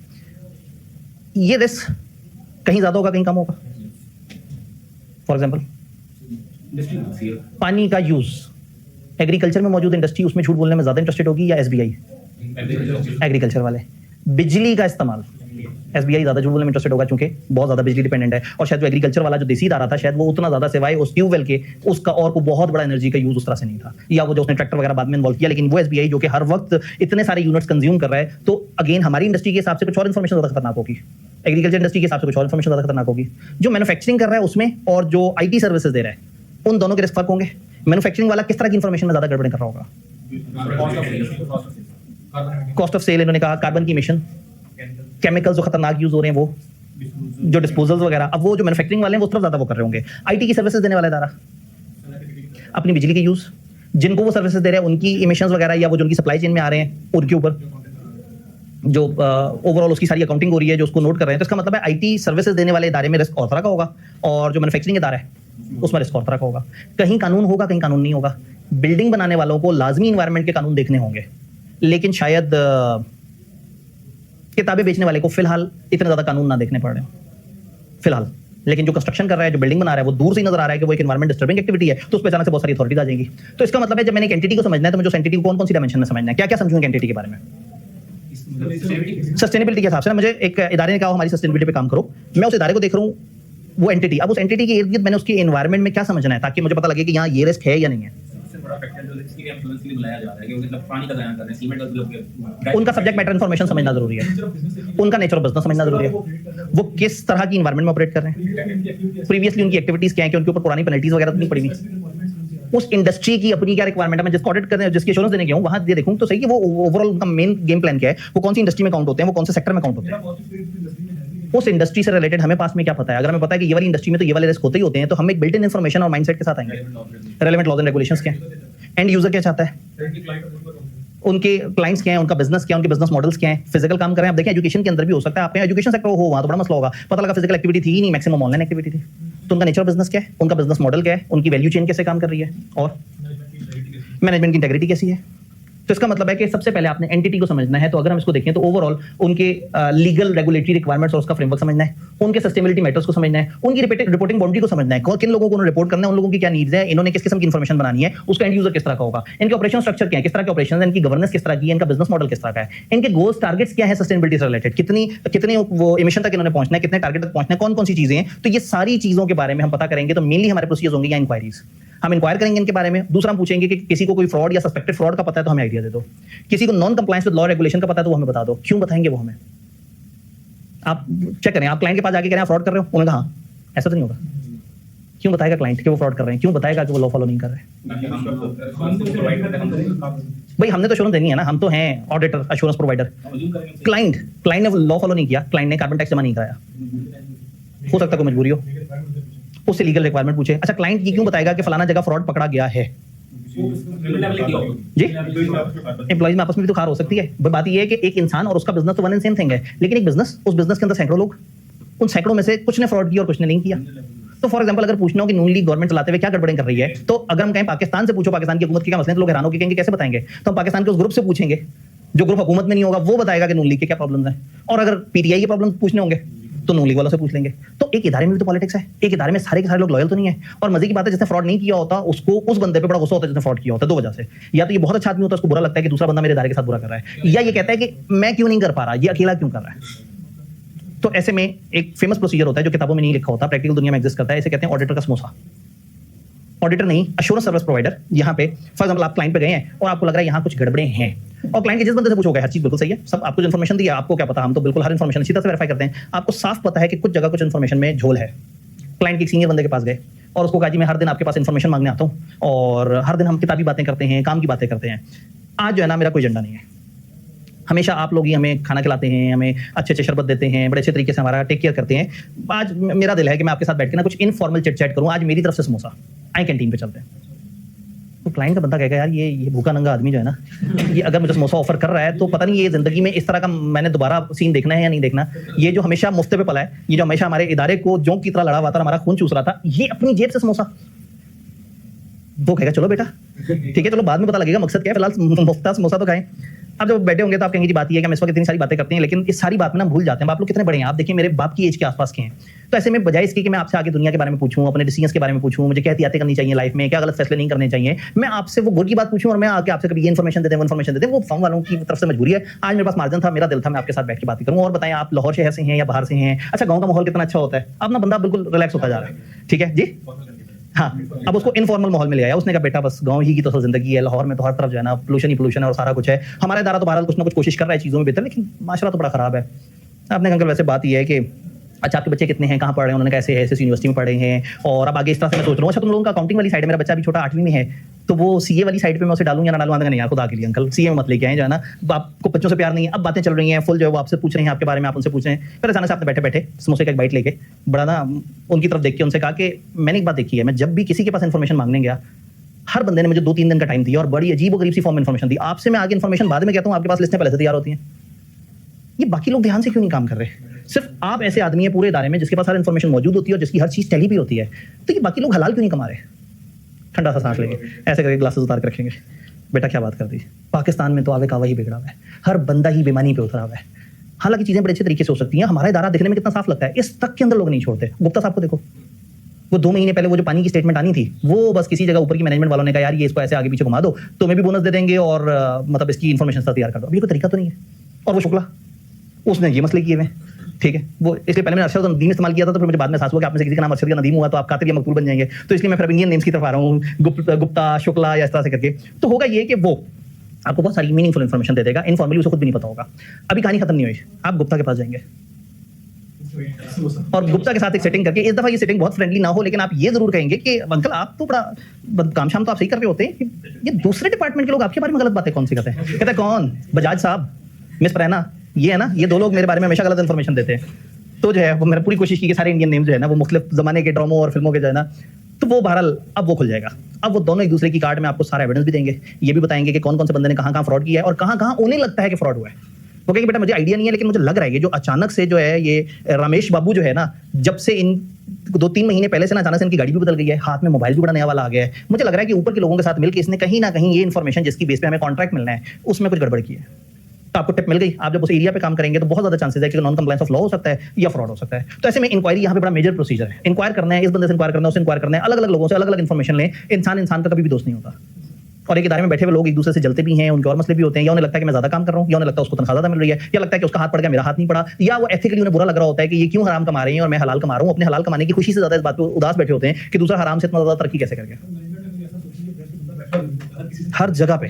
ये रिस्क कहीं ज्यादा होगा, कहीं कम होगा। फॉर एग्जाम्पल इंडस्ट्री पानी का यूज, एग्रीकल्चर में मौजूद इंडस्ट्री उसमें झूठ बोलने में ज्यादा इंटरेस्टेड होगी या एसबीआई? एग्रीकल्चर वाले। बिजली का इस्तेमाल, एसबीआई ज्यादा झूठ बोलने में इंटरेस्टेड होगा क्योंकि बहुत ज्यादा बिजली डिपेंडेंट है, और शायद जो एग्रीकल्चर वाला जो देसी इदारा था शायद वो उतना ज्यादा सिवाय उस ट्यूबवेल के उसका और को बहुत बड़ा एनर्जी का यूज उस तरह से नहीं था, या वो जो उसने ट्रैक्टर वगैरह बाद में इन्वॉल्व किया। लेकिन वो एसबीआई जो कि हर वक्त इतने सारे यूनिट्स कंज्यूम कर रहा है, तो अगेन हमारी इंडस्ट्री के हिसाब से कुछ और इन्फॉर्मेशन ज्यादा खतरनाक होगी, एग्रीकल्चर इंडस्ट्री के हिसाब से कुछ और इन्फॉर्मेशन ज्यादा खतरनाक होगी। जो मैन्युफैक्चरिंग कर रहा है उसमें और जो आईटी सर्विसेज दे रहा है उन दोनों के रिस्क फर्क होंगे। मैन्युफैक्चरिंग वाला किस तरह की इन्फॉर्मेशन में ज्यादा गड़बड़ कर रहा होगा? कॉस्ट ऑफ सेल, इन्होंने कहा कार्बन की इमिशन, केमिकल्स जो खतरनाक यूज हो रहे हैं वो, जो डिस्पोजल्स वगैरह। अब वो जो मैन्युफैक्चरिंग वाले हैं वो उस तरफ ज्यादा वो कर रहे होंगे। आईटी की सर्विसेज देने वाला इदारा अपनी बिजली के यूज, जिनको वो सर्विसेज दे रहे हैं उनकी इमिशंस वगैरह, या वो जो उनकी सप्लाई चेन में आ रहे हैं उनके ऊपर जो ओवरऑल उसकी सारी अकाउंटिंग हो रही है, जो उसको नोट कर रहे हैं। तो इसका मतलब है आईटी सर्विसेज देने वाले इदारे में रिस्क और तरह का होगा, और जो मैन्युफैक्चरिंग इदारा है उसमें रिस्क और तरह का होगा। कहीं कानून होगा, कहीं कानून नहीं होगा। बिल्डिंग बनाने वालों को लाजमी इन्वायरमेंट के कानून देखने होंगे, लेकिन शायद किताबें बेचने वाले को फिलहाल इतने ज्यादा कानून ना देखने पड़ रहे हैं फिलहाल। लेकिन जो कंस्ट्रक्शन कर रहा है, जो बिल्डिंग बना रहा है, वो दूर से नजर आ रहा है कि वो एक एनवायरमेंट डिस्टर्बिंग एक्टिविटी है, तो उस पर अचानक से बहुत सारी अथॉरिटीज आ जाएंगी। तो इसका मतलब है जब मैंने एक एंटिटी को समझना है तो मुझे उस एंटिटी को कौन कौन सी डायमेंशन में समझना है, क्या क्या समझूंगा एंटिटी के बारे में। सस्टेनेबिलिटी के हिसाब से मुझे एक इदारे ने कहा हमारी सस्टेनेबिलिटी पे काम करो, मैं उस इदारे को देख रहा हूँ, वो एंटिटी, अब उस एंटिटी के इर्द गिर्द मैंने उसकी एनवायरमेंट में क्या समझना है ताकि मुझे पता लगे कि यहाँ ये रिस्क है या नहीं है। सबसे बड़ा फैक्टर जो इसके लिए एम्प्लॉयज के लिए बुलाया जा रहा है कि मतलब पानी का ज़ाया कर रहे हैं, सीमेंट का उनका सब्जेक्ट मैटर इन्फॉर्मेशन समझना जरूरी है, उनका नेचर ऑफ बिजनेस समझना जरूरी है, वो किस तरह की इन्वायरमेंट में ऑपरेट कर रहे हैं, प्रीवियसली उनकी एक्टिविटीज क्या है, कि उनके ऊपर पुरानी पेनल्टीज वगैरह तो नहीं पड़ी हुई, उस इंडस्ट्री की अपनी क्या रिक्वायरमेंट है। मैं जिसको ऑडिट करने हैं, जिसकी एश्योरेंस देने गया हूँ, वहां ये देखूँ तो सही कि वो ओवरऑल उनका मेन गेम प्लान क्या है, वो कौन सी इंडस्ट्री में काउंट होते हैं, वो कौन से सेक्टर में काउंट होते हैं, उस इंडस्ट्री से रिलेटेड हमें पास में क्या पता है। अगर हमें पता है कि ये वाली इंडस्ट्री में तो ये वाले रिस्क होते ही होते हैं, तो हम एक बिल्ट इन इन्फॉर्मेशन और माइंडसेट के साथ आएंगे। रेलेवेंट लॉज एंड रेगुलेशंस क्या है, एंड यूजर क्या चाहता है, उनके क्लाइंट्स क्या है, उनका बिजनेस क्या है, उनके बिजनेस मॉडल्स क्या है, फिजिकल काम कर रहे हैं। आप देखें एजुकेशन के अंदर भी हो सकता है, आपके एजुकेशन सेक्टर हो वहाँ तो बड़ा मसला होगा, पता लगा फिजिकल एक्टिविटी थी ही नहीं, मैक्सिमम ऑनलाइन एक्टिविटी थी। तो उनका नेचर ऑफ बिजनेस क्या है, उनका बिजनेस मॉडल क्या है, उनकी वैल्यू चेन कैसे काम कर रही है, और मैनेजमेंट की इंटेग्रिटी कैसी है। तो इसका मतलब है कि सबसे पहले आपने एंटिटी को समझना है। तो अगर हम इसको देखें तो ओवरऑल उनके लीगल रेगुलेटरी रिक्वायरमेंट्स और उसका फ्रेमवर्क समझना है, उनके सस्टेनेबिलिटी मैटर्स को समझना है, उनकी रिपोर्टिंग बाउंड्री को समझना है, किन लोगों को रिपोर्ट करना है, उन लोगों की क्या नीड्स है, इन्होंने किस किस्म की इन्फॉर्मेशन बनानी है, उसका एंड यूजर किस तरह का होगा, इनके ऑपरेशन स्ट्रक्चर क्या है, किस तरह के ऑपरेशन है, इनकी गवर्नेंस किस तरह की है, इनका बिजनेस मॉडल किस तरह का है, इनके गोल्स टारगेट्स क्या है सस्टेनेबिलिटी से रिलेटेड, कितनी वो एमिशन तक इन्होंने पहुंचना है, कितने टारगेट तक पहुंचना है, कौन कौन सी चीजें हैं। तो ये सारी चीजों के बारे में हम पता करेंगे। तो मेनली हमारे प्रोसीजर्स होंगे या इंक्वायरीज, हम इंक्वायर करेंगे इनके बारे में। दूसरा हम पूछेंगे कि किसी को कोई फ्रॉड या सस्पेक्टेड फ्रॉड का पता है तो हमें आइडिया दे दो, किसी को non compliance with law regulation का पता है तो वो हमें बता दो। क्यों बताएंगे वो हमें, आप चेक करें, आप क्लाइंट के पास जाके कह रहे हैं फ्रॉड कर रहे हो, उन्होंने कहा ऐसा तो नहीं होगा। क्यों बताएगा क्लाइंट कि वो फ्रॉड कर रहे हैं, क्यों बताएगा कि वो लॉ फॉलो नहीं कर रहे हैं। भाई हमने तो एश्योरेंस देनी है ना, हम तो हैं ऑडिटर, एश्योरेंस प्रोवाइडर। क्लाइंट ने लॉ फॉलो नहीं किया, क्लाइंट ने कार्बन टैक्स जमा नहीं कराया, हो सकता है कोई मजबूरी हो, उससे लीगल रिक्वायरमेंट पूछे। अच्छा क्लाइंट ये क्यों बताएगा कि फलाना जगह फ्रॉड पकड़ा गया है जी। एम्प्लॉइज में आपस में भी तो खार हो सकती है। बात ये है कि एक इंसान और उसका बिजनेस तो वन एंड सेम थिंग है, लेकिन एक बिजनेस, उस बिजनेस के अंदर सैकड़ों लोग, उन सैकड़ों में से कुछ ने फ्रॉड किया और कुछ ने नहीं किया। तो फॉर एग्जांपल अगर पूछना हो कि नून लीग गवर्नमेंट चलाते हुए क्या गड़बड़ें कर रही है, तो अगर हम कहें पाकिस्तान से पूछो पाकिस्तान की हुकूमत के क्या मसले हैं, तो लोग हैरान होकर कहेंगे कैसे बताएंगे। तो हम पाकिस्तान के उस ग्रुप से पूछेंगे जो ग्रुप हुकूमत में नहीं होगा, वो बताएगा कि नून लीग के क्या प्रॉब्लम्स हैं। और अगर पीटीआई के प्रॉब्लम पूछने होंगे तो नून लीग वालों से पूछ लेंगे। तो एक इदारे में भी तो पॉलिटिक्स है, एक इदारे में सारे के सारे लोग लॉयल तो नहीं है। और मजे की बात है, जिसने फ्रॉड नहीं किया होता उसको उस बंदे पे बड़ा गुस्सा होता है जिसने फ्रॉड किया होता है, दो वजह से। या तो ये बहुत अच्छा आदमी होता है, उसको बुरा लगता है कि दूसरा बंदा मेरे इदारे के साथ बुरा कर रहा है, या ये कहता है कि मैं क्यों नहीं कर पा रहा, ये अकेला क्यों कर रहा है। तो ऐसे में एक फेमस प्रोसीजर होता है जो किताबों में नहीं लिखा होता, प्रैक्टिकल दुनिया में एग्जिस्ट करता है, इसे कहते हैं ऑडिटर का समोसा। ऑडिटर नहीं, एश्योरेंस सर्विस प्रोवाइडर। यहाँ पे फॉर एग्जांपल आप क्लाइंट पे गए हैं और आपको लग रहा है यहाँ कुछ गड़बड़े हैं, और क्लाइंट के जिस बंदे से पूछोगे हर चीज बिल्कुल सही है, सब आपको जो इन्फॉर्मेशन दी है आपको क्या पता, हम तो बिल्कुल हर इन्फॉर्मेशन इसी तरह से वेरीफाई करते हैं। आपको साफ पता है कि कुछ जगह कुछ इन्फॉर्मेशन में झोल है। क्लाइंट के सीनियर बंदे के पास गए और उसको कहा जी मैं हर दिन आपके पास इन्फॉर्मेशन मांगने आता हूँ और हर दिन हम किताबी बातें करते हैं, काम की बातें करते हैं, आज जो है ना मेरा कोई एजेंडा नहीं है, हमेशा आप लोग ही हमें खाना खिलाते हैं, हमें अच्छे अच्छे शरबत देते हैं, बड़े अच्छे तरीके से हमारा टेक केयर करते हैं, आज मेरा दिल है कि मैं आपके साथ बैठ के ना कुछ इनफॉर्मल चिट चैट करूँ, आज मेरी तरफ से समोसा, आए कैंटीन पे चलते हैं। तो क्लाइंट का बंदा कहेगा यार ये भूखा नंगा आदमी जो है ना, ये अगर मुझे समोसा ऑफर कर रहा है तो पता नहीं ये जिंदगी में इस तरह का मैंने दोबारा सीन देखना है या नहीं देखना। ये जो हमेशा मुफ्त पे पला है, ये जो हमेशा हमारे इदारे को जोंक की तरह लड़ा हुआ था, हमारा खून चूस रहा था, ये अपनी जेब से समोसा। वो कहेगा चलो बेटा ठीक है, चलो बाद में पता लगेगा मकसद क्या है, फिलहाल मुफ्ता समोसा तो खाएं। अब जब बैठे होंगे तो आप कहेंगे जी बात ये है कि हम इस वक्त इतनी सारी बातें करते हैं, लेकिन इस सारी बात में ना भूल जाते हैं आप लोग कितने बड़े हैं। आप देखिए मेरे बाप की एज के आसपास के हैं, तो ऐसे में बजाय इसके कि मैं आपसे आगे दुनिया के बारे में पूछूं, अपने डिसीजंस के बारे में पूछूं, मुझे क्या एहतियातें करनी चाहिए लाइफ में, क्या गलत फैसले नहीं करने चाहिए, मैं आपसे वो गुड की बात पूछूं और मैं आके आपसे कभी ये इन्फॉर्मेशन दे दें वो इन्फॉर्मेशन दे दें, वो फर्म वालों की तरफ से मजबूरी है। आज मेरे पास मार्जिन था, मेरा दिल था, मैं आपके साथ बैठ के बात करूं। और बताएं आप लाहौर शहर से हैं या बाहर से हैं, अच्छा गाँव का माहौल कितना अच्छा होता है, अब ना बंदा बिल्कुल रिलैक्स होता जा रहा है, ठीक है जी। हाँ, अब उसको इनफॉर्मल माहौल में ले आया, उसने कहा बेटा बस गांव ही की तो असल जिंदगी है, लाहौर में तो हर तरफ जो है ना पोल्यूशन ही पोल्यूशन है और सारा कुछ है। हमारा इदारा तो बहरहाल कुछ ना कुछ कोशिश कर रहा है चीज़ों में बेहतर, लेकिन माशरा तो बड़ा खराब है। आपने अंकल वैसे बात ये है कि अच्छा आपके बच्चे कितने हैं, कहाँ पढ़ रहे हैं, उन्होंने कैसे है, ऐसे यूनिवर्सिटी में पढ़े हैं, और अब आगे इस तरह से मैं सोच रहा हूँ। अच्छा तुम लोगों का अकाउंटिंग वाली साइड है, मेरा बच्चा अभी छोटा 8वीं में है, तो वो सीए वाली साइड पे मैं उसे डालूं या ना डालूं, नहीं यार खुदा के लिए अंकल सीए में मत लेके आए जो है ना, आपको बच्चों से प्यार नहीं है। अब बातें चल रही हैं फुल जो है वो आपसे पूछ रहे हैं आपके बारे में, आप उनसे पूछ रहे हैं, फिर अचानक से आपने बैठे बैठे समोसे का एक बाइट लेके बड़ा ना उनकी तरफ देख के उनसे कहा कि मैंने एक बात देखी है, मैं जब भी किसी के पास इन्फॉर्मेशन मांगने गया हर बंदे ने मुझे 2-3 दिन का टाइम दिया और बड़ी अजीब और गरीब सी फॉर्म में इन्फॉर्मेशन दी। आपसे मैं आगे इन्फॉर्मेशन बाद में कहता हूँ, आपके पास लिस्टें पहले से तैयार होती हैं। ये बाकी लोग ध्यान से क्यों नहीं काम कर रहे? सिर्फ आप ऐसे आदमी है पूरे इदारे में जिसके पास हर इन्फॉर्मेशन मौजूद होती है और जिसकी हर चीज टैली भी होती है, तो ये बाकी लोग हलाल क्यों नहीं कमा रहे? ठंडा सा सांस लेंगे, ऐसे करके ग्लासेस उतार के रखेंगे, बेटा क्या बात कर दी, पाकिस्तान में तो आगे कावा ही बिगड़ा हुआ है, हर बंदा ही बेईमानी पे उतरा हुआ है। हालांकि चीजें बड़े अच्छे तरीके से हो सकती हैं, हमारा इदारा देखने में कितना साफ लगता है, इस तक के अंदर लोग नहीं छोड़ते। गुप्ता साहब को देखो, वो 2 महीने पहले वो जो पानी की स्टेटमेंट आनी थी, वो बस किसी जगह ऊपर की मैनेजमेंट वालों ने कहा यार ये इसको ऐसे आगे पीछे घुमा दो तो मैं भी बोनस दे देंगे और मतलब इसकी इन्फॉर्मेशन तैयार कर दो। अब ये कोई तरीका तो नहीं है। और वो शुक्ला उसने ये मसले किए हुए, ठीक है, वो इसलिए पहले मैंने अरशद और नदीम इस्तेमाल किया था, तो फिर मुझे बाद में एहसास हुआ कि आप में से किसी का नाम अरशद या नदीम हुआ तो आप कातिल या मकतूल बन जाएंगे, तो इसलिए मैं फिर इंडियन नेम्स की तरफ आ रहा हूँ, गुप्ता शुक्ला या इस तरह से करके। तो होगा ये कि वो आपको बहुत सारी मीनिंगफुल इन्फॉर्मेशन दे देगा, इनफॉर्मली उसे खुद भी नहीं पता होगा। अभी कहानी खत्म नहीं हुई, आप गुप्ता के पास जाएंगे और गुप्ता के साथ एक सेटिंग करके, इस दफा ये सेटिंग बहुत फ्रेंडली ना हो, लेकिन आप ये जरूर कहेंगे कि अंकल आप तो बड़ा काम शाम तो आप सही कर रहे होते हैं, ये दूसरे डिपार्टमेंट के लोग आपके बारे में गलत बातें कौन सी करते हैं? कहते हैं कौन? बजाज साहब, मिस प्रेरणा, ये है ना, ये 2 लोग मेरे बारे में हमेशा गलत इन्फॉर्मेशन देते हैं। तो जो है वो मैंने पूरी कोशिश की कि सारे इंडियन नेम जो है ना वो मुख्तलिफ जमाने के ड्रामों और फिल्मों के जो है ना, तो वो बहरहाल अब वो खुल जाएगा। अब वो दोनों एक दूसरे की कार्ड में आपको सारा एविडेंस भी देंगे, ये भी बताएंगे कि कौन कौन से बंदे ने कहाँ कहाँ फ्रॉड किया है और कहाँ कहाँ उन्हें लगता है कि फ्रॉड हुआ है। वो कहेंगे बेटा मुझे आइडिया नहीं है, लेकिन मुझे लग रहा है ये जो अचानक से जो है ये रमेश बाबू जो है ना, जब से इन 2-3 महीने पहले से ना अचानक से इनकी गाड़ी भी बदल गई है, हाथ में मोबाइल भी बड़ा नया वाला आ गया है, मुझे लग रहा है कि ऊपर के लोगों के साथ मिलकर इसने कहीं ना कहीं ये इन्फॉर्मेशन जिसकी बेस पे हमें कॉन्ट्रैक्ट मिलना है उसमें कुछ गड़बड़ की है। तो आपको टिप मिल गई, आप जब उस एरिया पे काम करेंगे तो बहुत ज्यादा चांसेस है कि नॉन कंप्लायंस ऑफ लॉ हो सकता है या फ्रॉड हो सकता है। तो ऐसे में इंक्वायरी यहाँ पे बड़ा मेजर प्रोसीजर है। इंक्वायर करना है, इस बंदे से इंक्वायर करना है, उससे इंक्वायर करना है, अलग अलग लोगों से अलग अलग इन्फॉर्मेशन लें। इंसान का कभी भी दोस्त नहीं होता, और एक इदारे में बैठे हुए लोग एक दूसरे से जलते भी हैं, उनके और मसले भी होते हैं, या उन्हें लगता है कि मैं ज्यादा काम कर रहा हूँ, या उन्हें लगता है उसको तनख्वाह ज्यादा मिल रही है, या लगता है कि उसका हाथ पड़ गया मेरा हाथ नहीं पड़ा, या वो एथिकली उन्हें बुरा लग रहा होता है कि ये क्यों हराम कमा रहे हैं और मैं हलाल कमा रहा हूँ। अपने हलाल कमाने की खुशी से ज्यादा इस बात पर उदास बैठे होते हैं कि दूसरा हराम से इतना ज्यादा तरक्की कैसे कर गया। हर जगह पे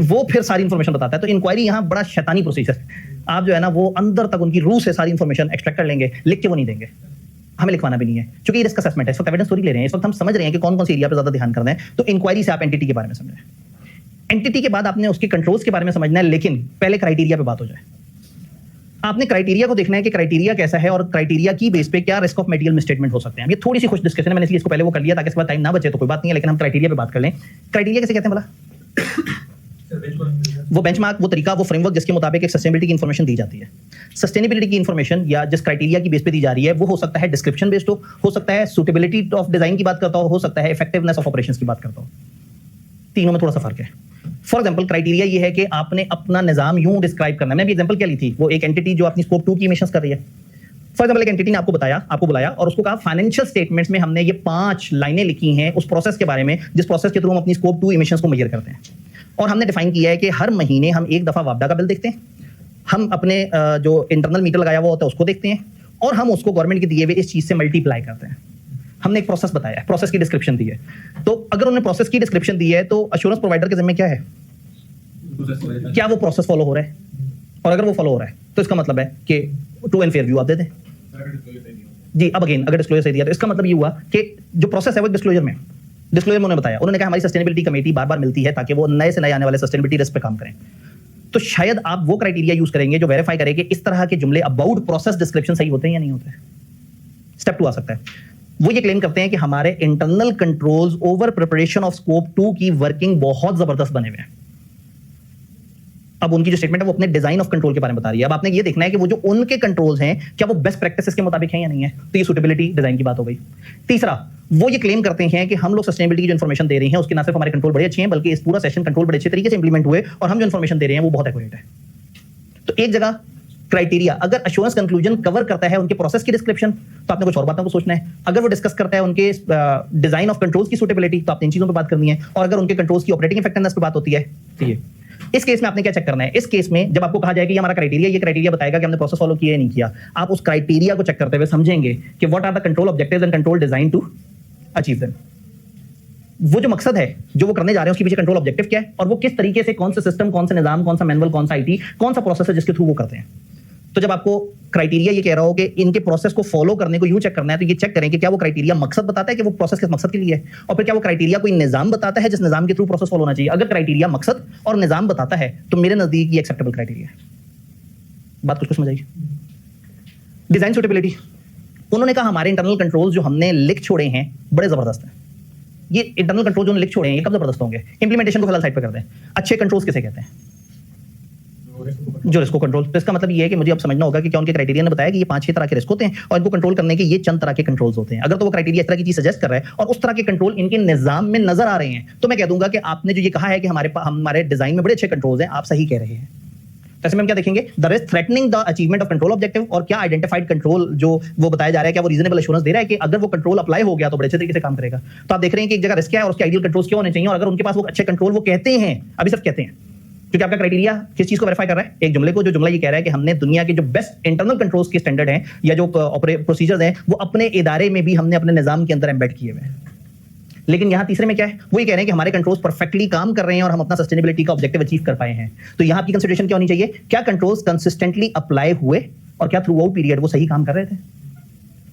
वो फिर सारी इन्फॉर्मेशन बताता है। तो इंक्वायरी यहाँ बड़ा शैतानी प्रोसीजर, आप जो है ना वो अंदर तक उनकी रूह से सारी इन्फॉर्मेशन एक्सट्रैक्ट कर लेंगे, लिख के वो नहीं देंगे, हमें लिखवाना भी नहीं है, क्योंकि रिस्क असेसमेंट है। इस वक्त एविडेंस स्टोरी ले रहे हैं, इस वक्त हम समझ रहे हैं कि कौन कौन सी एरिया पे ज्यादा ध्यान करना है। तो इंक्वायरी से आप एंटिटी के बारे में समझें, एंटिटी के बाद आपने उसके कंट्रोल्स के बारे में समझना है, लेकिन पहले क्राइटेरिया पे बात हो जाए। आपने क्राइटेरिया को देखना है कि क्राइटेरिया कैसा है और क्राइटेरिया की बेस पे क्या रिस्क ऑफ मटेरियल मिसस्टेटमेंट हो सकते हैं। ये थोड़ी सी खुश डिस्कशन है, मैंने इसलिए इसको पहले वो कर लिया ताकि इसके बाद टाइम ना बचे तो कोई बात नहीं है, लेकिन हम क्राइटेरिया पे बात कर लें। क्राइटेरिया कैसे कहते हैं भला? वो बेंचमार्क, वो तरीका, वो फ्रेमवर्क जिसके मुताबिक एक सस्टेनेबिलिटी की इंफॉर्मेशन दी जाती है। सस्टेनेबिलिटी की इंफॉर्मेशन या जिस क्राइटेरिया की बेस पे दी जा रही है वो हो सकता है डिस्क्रिप्शन बेस्ड हो सकता है सूटेबिलिटी ऑफ डिजाइन की बात करता हो सकता है इफेक्टिवनेस ऑफ ऑपरेशंस की बात करता हो। तीनों में थोड़ा सा फर्क है। फॉर एग्जाम्पल क्राइटेरिया ये है कि आपने अपना निजाम यूं डिस्क्राइब करना है। मैंने भी एग्जाम्पल क्या ली थी, वो एक एंटिटी जो अपनी स्कोप 2 की इमिशंस कर रही है, फॉर एग्जाम्पल एक एंटिटी ने आपको बुलाया और उसको कहा फाइनेंशियल स्टेटमेंट्स में हमने ये 5 लाइनें लिखी हैं उस प्रोसेस के बारे में जिस प्रोसेस के थ्रू हम अपनी स्कोप 2 इमिशंस को मेजर करते हैं, और हमने डिफाइन किया है कि हर महीने हम एक दफा वापडा का बिल देखते हैं, हम अपने जो इंटरनल मीटर लगाया हुआ होता है उसको देखते हैं, और हम उसको गवर्नमेंट के दिए हुए इस चीज से मल्टीप्लाई करते हैं। हमने एक प्रोसेस बताया है, प्रोसेस की डिस्क्रिप्शन दी है। तो अगर उन्होंने प्रोसेस की डिस्क्रिप्शन दी है तो अश्योरेंस प्रोवाइडर के जिम्मे क्या है, क्या वो प्रोसेस फॉलो हो रहा है, और अगर वो फॉलो हो रहा है तो इसका मतलब है कि ट्रू एंड फेयर व्यू आप दे दें। जी, अब अगेन अगर डिस्क्लोजर सही दिया तो इसका मतलब ये हुआ कि जो प्रोसेस है वो डिस्क्लोजर में उन्होंने बताया, उन्होंने कहा हमारी सस्टेनेबिलिटी कमेटी बार बार मिलती है ताकि वो नए से नए आने वाले सस्टेनेबिलिटी रिस्क पे काम करें। तो शायद आप वो क्राइटेरिया यूज करेंगे जो वेरीफाई करे कि इस तरह के जुमले अबाउट प्रोसेस डिस्क्रिप्शन सही होते हैं या नहीं होते। स्टेप 2 आ सकता है, वो ये क्लेम करते हैं कि हमारे internal controls over preparation of scope 2 की वर्किंग बहुत जबरदस्त बने हुए हैं। अब उनकी जो स्टेटमेंट है वो अपने डिजाइन ऑफ कंट्रोल के बारे में बता रही है। अब आपने ये देखना है कि वो जो उनके कंट्रोल्स हैं क्या वो बेस्ट प्रैक्टिसेस के मुताबिक हैं या नहीं है। तो ये सूटेबिलिटी डिजाइन की बात हो गई। तीसरा, वो ये क्लेम करते हैं कि हम लोग सस्टेनेबिलिटी की जो इन्फॉर्मेशन दे रहे हैं उसके ना सिर्फ हमारे कंट्रोल बड़े अच्छे हैं बल्कि इस पूरा सेशन कंट्रोल बड़े अच्छे तरीके से इंप्लीमेंट हुए और हम जो इन्फॉर्मेशन दे रहे हैं वो बहुत एक्यूरेट है। तो एक जगह क्राइटेरिया अगर अश्योरेंस कंक्लूजन कवर करता है उनके प्रोसेस की डिस्क्रिप्शन तो आपने कुछ और बातों को सोचना है। अगर वो डिस्कस करता है उनके डिजाइन ऑफ कंट्रोल्स की सूटेबिलिटी तो आपने इन चीजों पे बात करनी है। और अगर उनके कंट्रोल्स की ऑपरेटिंग इफेक्टिवनेस पे बात होती है तो ये इस केस में आपने क्या चेक करना है। इस केस में जब आपको कहा जाए कि ये हमारा क्राइटेरिया, ये क्राइटेरिया बताएगा कि हमने प्रोसेस फॉलो किया या नहीं किया, आप उस क्राइटेरिया को चेक करते हुए समझेंगे कि what are the control objectives and control design to achieve them. वो जो मकसद है जो वो करने जा रहे हैं उसके पीछे कंट्रोल ऑब्जेक्टिव क्या है और वो किस तरीके से, कौन सा सिस्टम, कौन सा निजाम, कौन सा मैनुअल, कौन सा आईटी, कौन सा प्रोसेस है जिसके थ्रू वो करते हैं। तो जब आपको क्राइटेरिया ये कह रहा हो कि इनके प्रोसेस को फॉलो करने को यूं चेक करना है तो ये चेक करें कि क्या वो क्राइटेरिया मकसद बताता है कि वो प्रोसेस किस मकसद के लिए है, और फिर क्या वो क्राइटेरिया कोई निजाम बताता है जिस निजाम के थ्रू प्रोसेस फॉलो होना चाहिए। अगर क्राइटेरिया मकसद और निजाम बताता है तो मेरे नजदीक ये एक्सेप्टेबल क्राइटेरिया है। बात कुछ समझ आई। डिजाइन सूटेबिलिटी, उन्होंने कहा हमारे इंटरनल कंट्रोल्स जो हमने लिख छोड़े हैं बड़े जबरदस्त हैं। ये इंटरनल कंट्रोल जो लिख छोड़े हैं ये कब जबरदस्त होंगे। इंप्लीमेंटेशन को फिलहाल साइड पे करते हैं। अच्छे कंट्रोल्स किसे कहते हैं, जो रिस्क को कंट्रोल। तो इसका मतलब ये है कि मुझे अब समझना होगा कि क्या उनके क्राइटेरिया ने बताया कि ये 5-6 तरह के रिस्क होते हैं और इनको कंट्रोल करने के ये चंद तरह के कंट्रोल्स होते हैं। अगर तो वो क्राइटेरिया इस तरह की चीज सजेस्ट कर रहा है और उस तरह के कंट्रोल इनके निजाम में नजर आ रहे हैं तो मैं कह दूंगा कि आपने जो ये कहा है कि हमारे डिजाइन में बड़े अच्छे कंट्रोल्स हैं, आप सही कह रहे हैं। ऐसे में हम क्या देखेंगे, the risk threatening the achievement of control objective, और क्या आइडेंटिफाइड कंट्रोल जो वो बताया जा रहा है क्या वो रीजनेबल एश्योरेंस दे रहा है कि अगर वो कंट्रोल अप्लाई हो गया तो बड़े अच्छे तरीके से काम करेगा। तो आप देख रहे हैं कि एक जगह रिस्क क्या है और उसके आइडियल कंट्रोल्स क्या होने चाहिए, और अगर उनके पास वो अच्छे कंट्रोल वो कहते हैं, अभी सिर्फ कहते हैं, क्योंकि आपका क्राइटेरिया किस चीज को वेरीफाई कर रहा है, एक जुमले को, जो जुमला ये कह रहा है कि हमने दुनिया के जो बेस्ट इंटरनल कंट्रोल्स के स्टैंडर्ड हैं या जो प्रोसीजर्स हैं वो अपने इदारे में भी हमने अपने निजाम के अंदर एम्बेड किए हुए हैं। लेकिन यहां तीसरे में क्या है, वो ये कह रहे हैं कि हमारे कंट्रोल्स परफेक्टली काम कर रहे हैं और हम अपना सस्टेनेबिलिटी का ऑब्जेक्टिव अचीव कर पाए हैं। तो यहां आपकी कंसिडरेशन क्या होनी चाहिए, क्या कंट्रोल्स कंसिस्टेंटली अप्लाई हुए और क्या थ्रू आउट पीरियड वो सही काम कर रहे थे।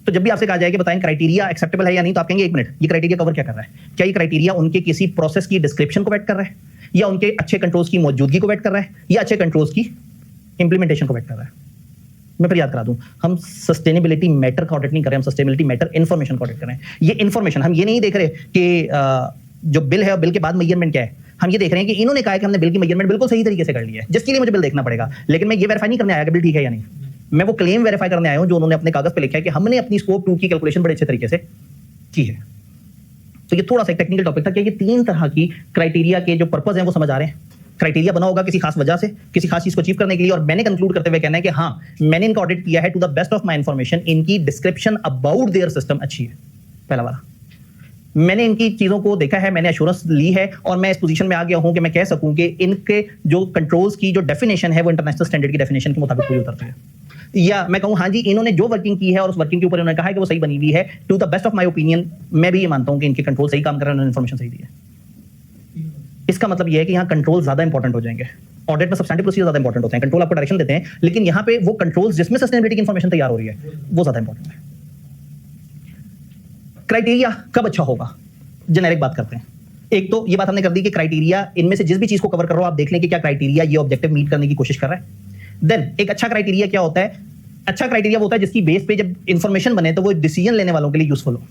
तो जब भी आपसे कहा जाए कि बताएं क्राइटेरिया एक्सेप्टेबल है या नहीं तो आप कहेंगे एक मिनट, ये क्राइटेरिया कवर क्या कर रहा है। क्या ये क्राइटेरिया उनके किसी प्रोसेस की डिस्क्रिप्शन को वेट कर रहा है, या उनके अच्छे कंट्रोल्स की मौजूदगी को वेट कर रहा है, या अच्छे कंट्रोल्स की इंप्लीमेंटेशन को वेट कर रहा है। मैं फिर याद करा दूं, हम सस्टेनेबिलिटी मैटर का ऑडिट नहीं कर रहे, हम सस्टेनेबिलिटी मैटर इन्फॉर्मेशन का ऑडिट कर रहे हैं। ये इन्फॉर्मेशन, हम ये नहीं देख रहे कि जो बिल है और बिल के बाद मेजरमेंट क्या है, हम ये देख रहे हैं कि इन्होंने कहा है कि हमने बिल की मेजरमेंट बिल्कुल सही तरीके से कर ली है, जिसके लिए मुझे बिल देखना पड़ेगा। लेकिन मैं ये वेरीफाई नहीं करने आया कि बिल ठीक है या नहीं, मैं वो क्लेम वेरीफाई करने आया हूं जो उन्होंने अपने कागज पे लिखा है कि हमने अपनी स्कोप 2 की कैलकुलेशन बड़े अच्छे तरीके से की है। तो ये थोड़ा सा टेक्निकल टॉपिक था कि ये 3 तरह की क्राइटेरिया के जो पर्पस हैं वो समझ आ रहे हैं। क्राइटेरिया बना होगा किसी खास वजह से, किसी खास चीज को अचीव करने के लिए, और मैंने कंक्लूड करते हुए कहना है कि हाँ मैंने इनका ऑडिट किया है to the best of my information, इनकी डिस्क्रिप्शन अबाउट देयर सिस्टम अच्छी है। पहला वाला, मैंने इनकी चीजों को देखा है, मैंने एश्योरेंस ली है और मैं इस पोजीशन में आ गया हूं कि मैं कह सकूं कि इनके जो कंट्रोल्स की जो डेफिनेशन है वो इंटरनेशनल स्टैंडर्ड की डेफिनेशन के मुताबिक पूरी उतरती है। या मैं कहूं हाँ जी इन्होंने जो वर्किंग की है और उस वर्किंग के ऊपर इन्होंने कहा है कि वो सही बनी हुई है, to the best of my opinion मैं भी ये मानता हूं कि इनके कंट्रोल सही काम कर रहे हैं, उन्होंने इन्फॉर्मेशन सही दी है। इसका मतलब ये है कि यहाँ कंट्रोल ज्यादा इंपॉर्टेंट हो जाएंगे। ऑडिट में सब्सटैंटिव प्रोसीजर ज्यादा इंपॉर्टेंट होते हैं, कंट्रोल आपको डायरेक्शन देते हैं, लेकिन यहाँ पे वो कंट्रोल्स जिसमें सस्टेनेबिलिटी की इंफॉर्मेशन तैयार हो रही है वो ज्यादा इंपॉर्टेंट है। क्राइटेरिया कब अच्छा होगा, जेनेरिक बात करते हैं। एक तो ये बात हमने कर दी कि क्राइटेरिया इनमें से जिस भी चीज को कवर कर रहा हो आप देख लें कि क्या क्राइटेरिया ये ऑब्जेक्टिव मीट करने की कोशिश कर रहा है। देन एक अच्छा क्राइटेरिया क्या होता है, अच्छा क्राइटेरिया वो होता है जिसकी बेस पे जब इंफॉर्मेशन बने तो वो डिसीजन लेने वालों के लिए यूजफुल हो।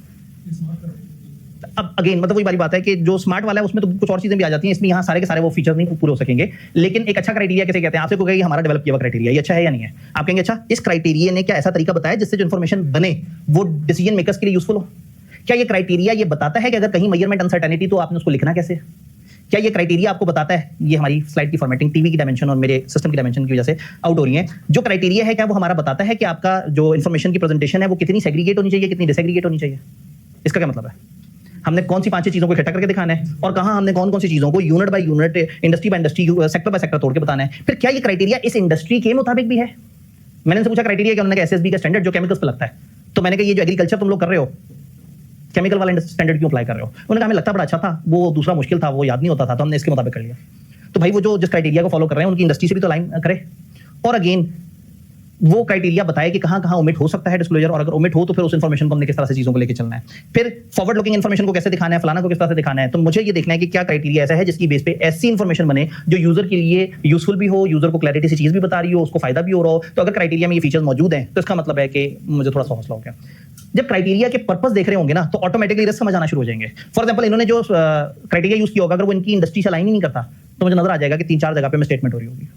अब अगेन मतलब वही वाली बात है कि जो स्मार्ट वाला है उसमें तो कुछ और चीजें भी आ जाती हैं, इसमें यहाँ सारे के सारे वो फीचर्स नहीं पूरे हो सकेंगे। लेकिन एक अच्छा क्राइटेरिया कैसे कहते हैं, आपसे कोई हमारा डेवलप किया हुआ क्राइटेरिया ये अच्छा है या नहीं है, आप कहेंगे अच्छा इस क्राइटेरिया ने क्या ऐसा तरीका बताया जिससे जो इन्फॉर्मेशन बने वो डिसीजन मेकर्स के लिए यूजफुल हो। क्या ये क्राइटेरिया ये बताता है कि अगर कहीं मेजरमेंट अनसर्टेनिटी तो आपने उसको लिखना कैसे, क्या ये क्राइटेरिया आपको बताता है, ये हमारी स्लाइड की फॉर्मेटिंग टीवी की डायमेंशन और मेरे सिस्टम की डायमेंशन की वजह से आउट हो रही है, जो क्राइटेरिया है क्या वो हमारा बताता है कि आपका जो इन्फॉर्मेशन की प्रेजेंटेशन है वो कितनी सेग्रीगेट होनी चाहिए, कितनी डिसेग्रीगेट होनी चाहिए? इसका क्या मतलब है? हमने कौन सी 5-6 चीजों को इकट्ठा करके दिखाना है और कहां हमने कौन कौन सी चीजों को unit by unit, industry by industry, sector by sector तोड़ के बताना है। फिर क्या ये क्राइटेरिया इस इंडस्ट्री के मुताबिक भी है? मैंने उनसे पूछा क्राइटेरिया क्या, उन्होंने कहा एसएसबी का स्टैंडर्ड जो केमिकल्स पे लगता है। तो मैंने कहा ये जो एग्रीकल्चर तुम लोग कर रहे हो, केमिकल वाला स्टैंडर्ड क्यों अप्लाई कर रहे हो? उन्होंने कहा हमें लगता बड़ा अच्छा था, वो दूसरा मुश्किल था, वो याद नहीं होता था, तो हमने इसके मुताबिक कर लिया। तो भाई वो जो जिस क्राइटेरिया को फॉलो कर रहे हैं उनकी इंडस्ट्री से भी तो लाइन करे, और अगेन वो क्राइटेरिया बताए कि कहां कहां ओमिट हो सकता है डिस्क्लोजर, और अगर ओमिट हो तो फिर उस इन्फॉर्मेशन को हमने किस तरह से चीजों को लेकर चलना है। फिर फॉरवर्ड लुकिंग इन्फॉर्मेशन को कैसे दिखाना है, फलाना को किस तरह से दिखाना है। तो मुझे ये देखना है कि क्या क्राइटेरिया ऐसा है जिसकी बेस पे ऐसी इन्फॉर्मेशन बने जो यूजर के लिए यूजफुल भी हो, यूजर को क्लैरिटी से चीज भी बता रही हो, उसको फायदा भी हो रहा हो। तो अगर क्राइटेरिया में ये फीचर्स मौजूद हैं तो इसका मतलब है कि मुझे थोड़ा सा हौसला हो गया। जब क्राइटेरिया के पर्पस देख रहे होंगे ना तो ऑटोमेटिकली रिस्क समझ आना शुरू हो जाएंगे। फॉर एग्जांपल इन्होंने जो क्राइटेरिया यूज किया होगा, अगर वो इनकी इंडस्ट्री से अलाइन ही नहीं करता तो मुझे नजर आ जाएगा कि 3-4 जगह पे मिसस्टेटमेंट हो रही होगी।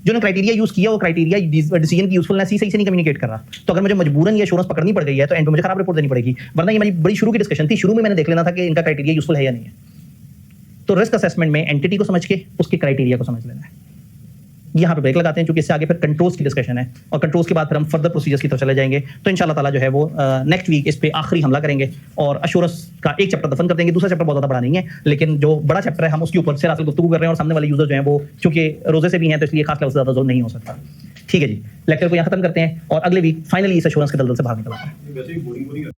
जो क्राइटेरिया यूज किया वो क्राइटेरिया डिसीजन की यूजफुलनेस ही सही से नहीं कम्युनिकेट कर रहा, तो अगर मुझे मजबूरन ये एश्योरेंस पकड़नी पड़ गई है तो एंड में मुझे खराब रिपोर्ट देनी पड़ेगी। वरना ये मेरी बड़ी शुरू की डिस्कशन थी, शुरू में मैंने देख लेना था कि इनका क्राइटेरिया यूजफुल है या नहीं है। तो रिस्क असेसमेंट में एंटिटी को समझ के उसके क्राइटेरिया को समझ लेना है। यहाँ पे ब्रेक लगाते हैं क्योंकि इससे आगे फिर कंट्रोल्स की डिस्कशन है, और कंट्रोल्स के बाद फिर हम फर्दर प्रोसीजर्स की तरफ चले जाएंगे। तो इंशाल्लाह ताला जो है वो नेक्स्ट वीक इस पे आखिरी हमला करेंगे और एश्योरेंस का एक चैप्टर दफन कर देंगे। दूसरा चैप्टर बहुत ज़्यादा बड़ा नहीं है, लेकिन जो बड़ा चैप्टर है हम उसके ऊपर से गुफ्तगू कर रहे हैं, और सामने वाले यूजर जो है वो चूंकि रोजे से भी हैं तो इसलिए खास लेवल से ज़्यादा जोर नहीं हो सकता। ठीक है जी, लेक्चर को यहाँ खत्म करते हैं और अगले वीक फाइनली इस एश्योरेंस के दलदल से बाहर निकलते हैं।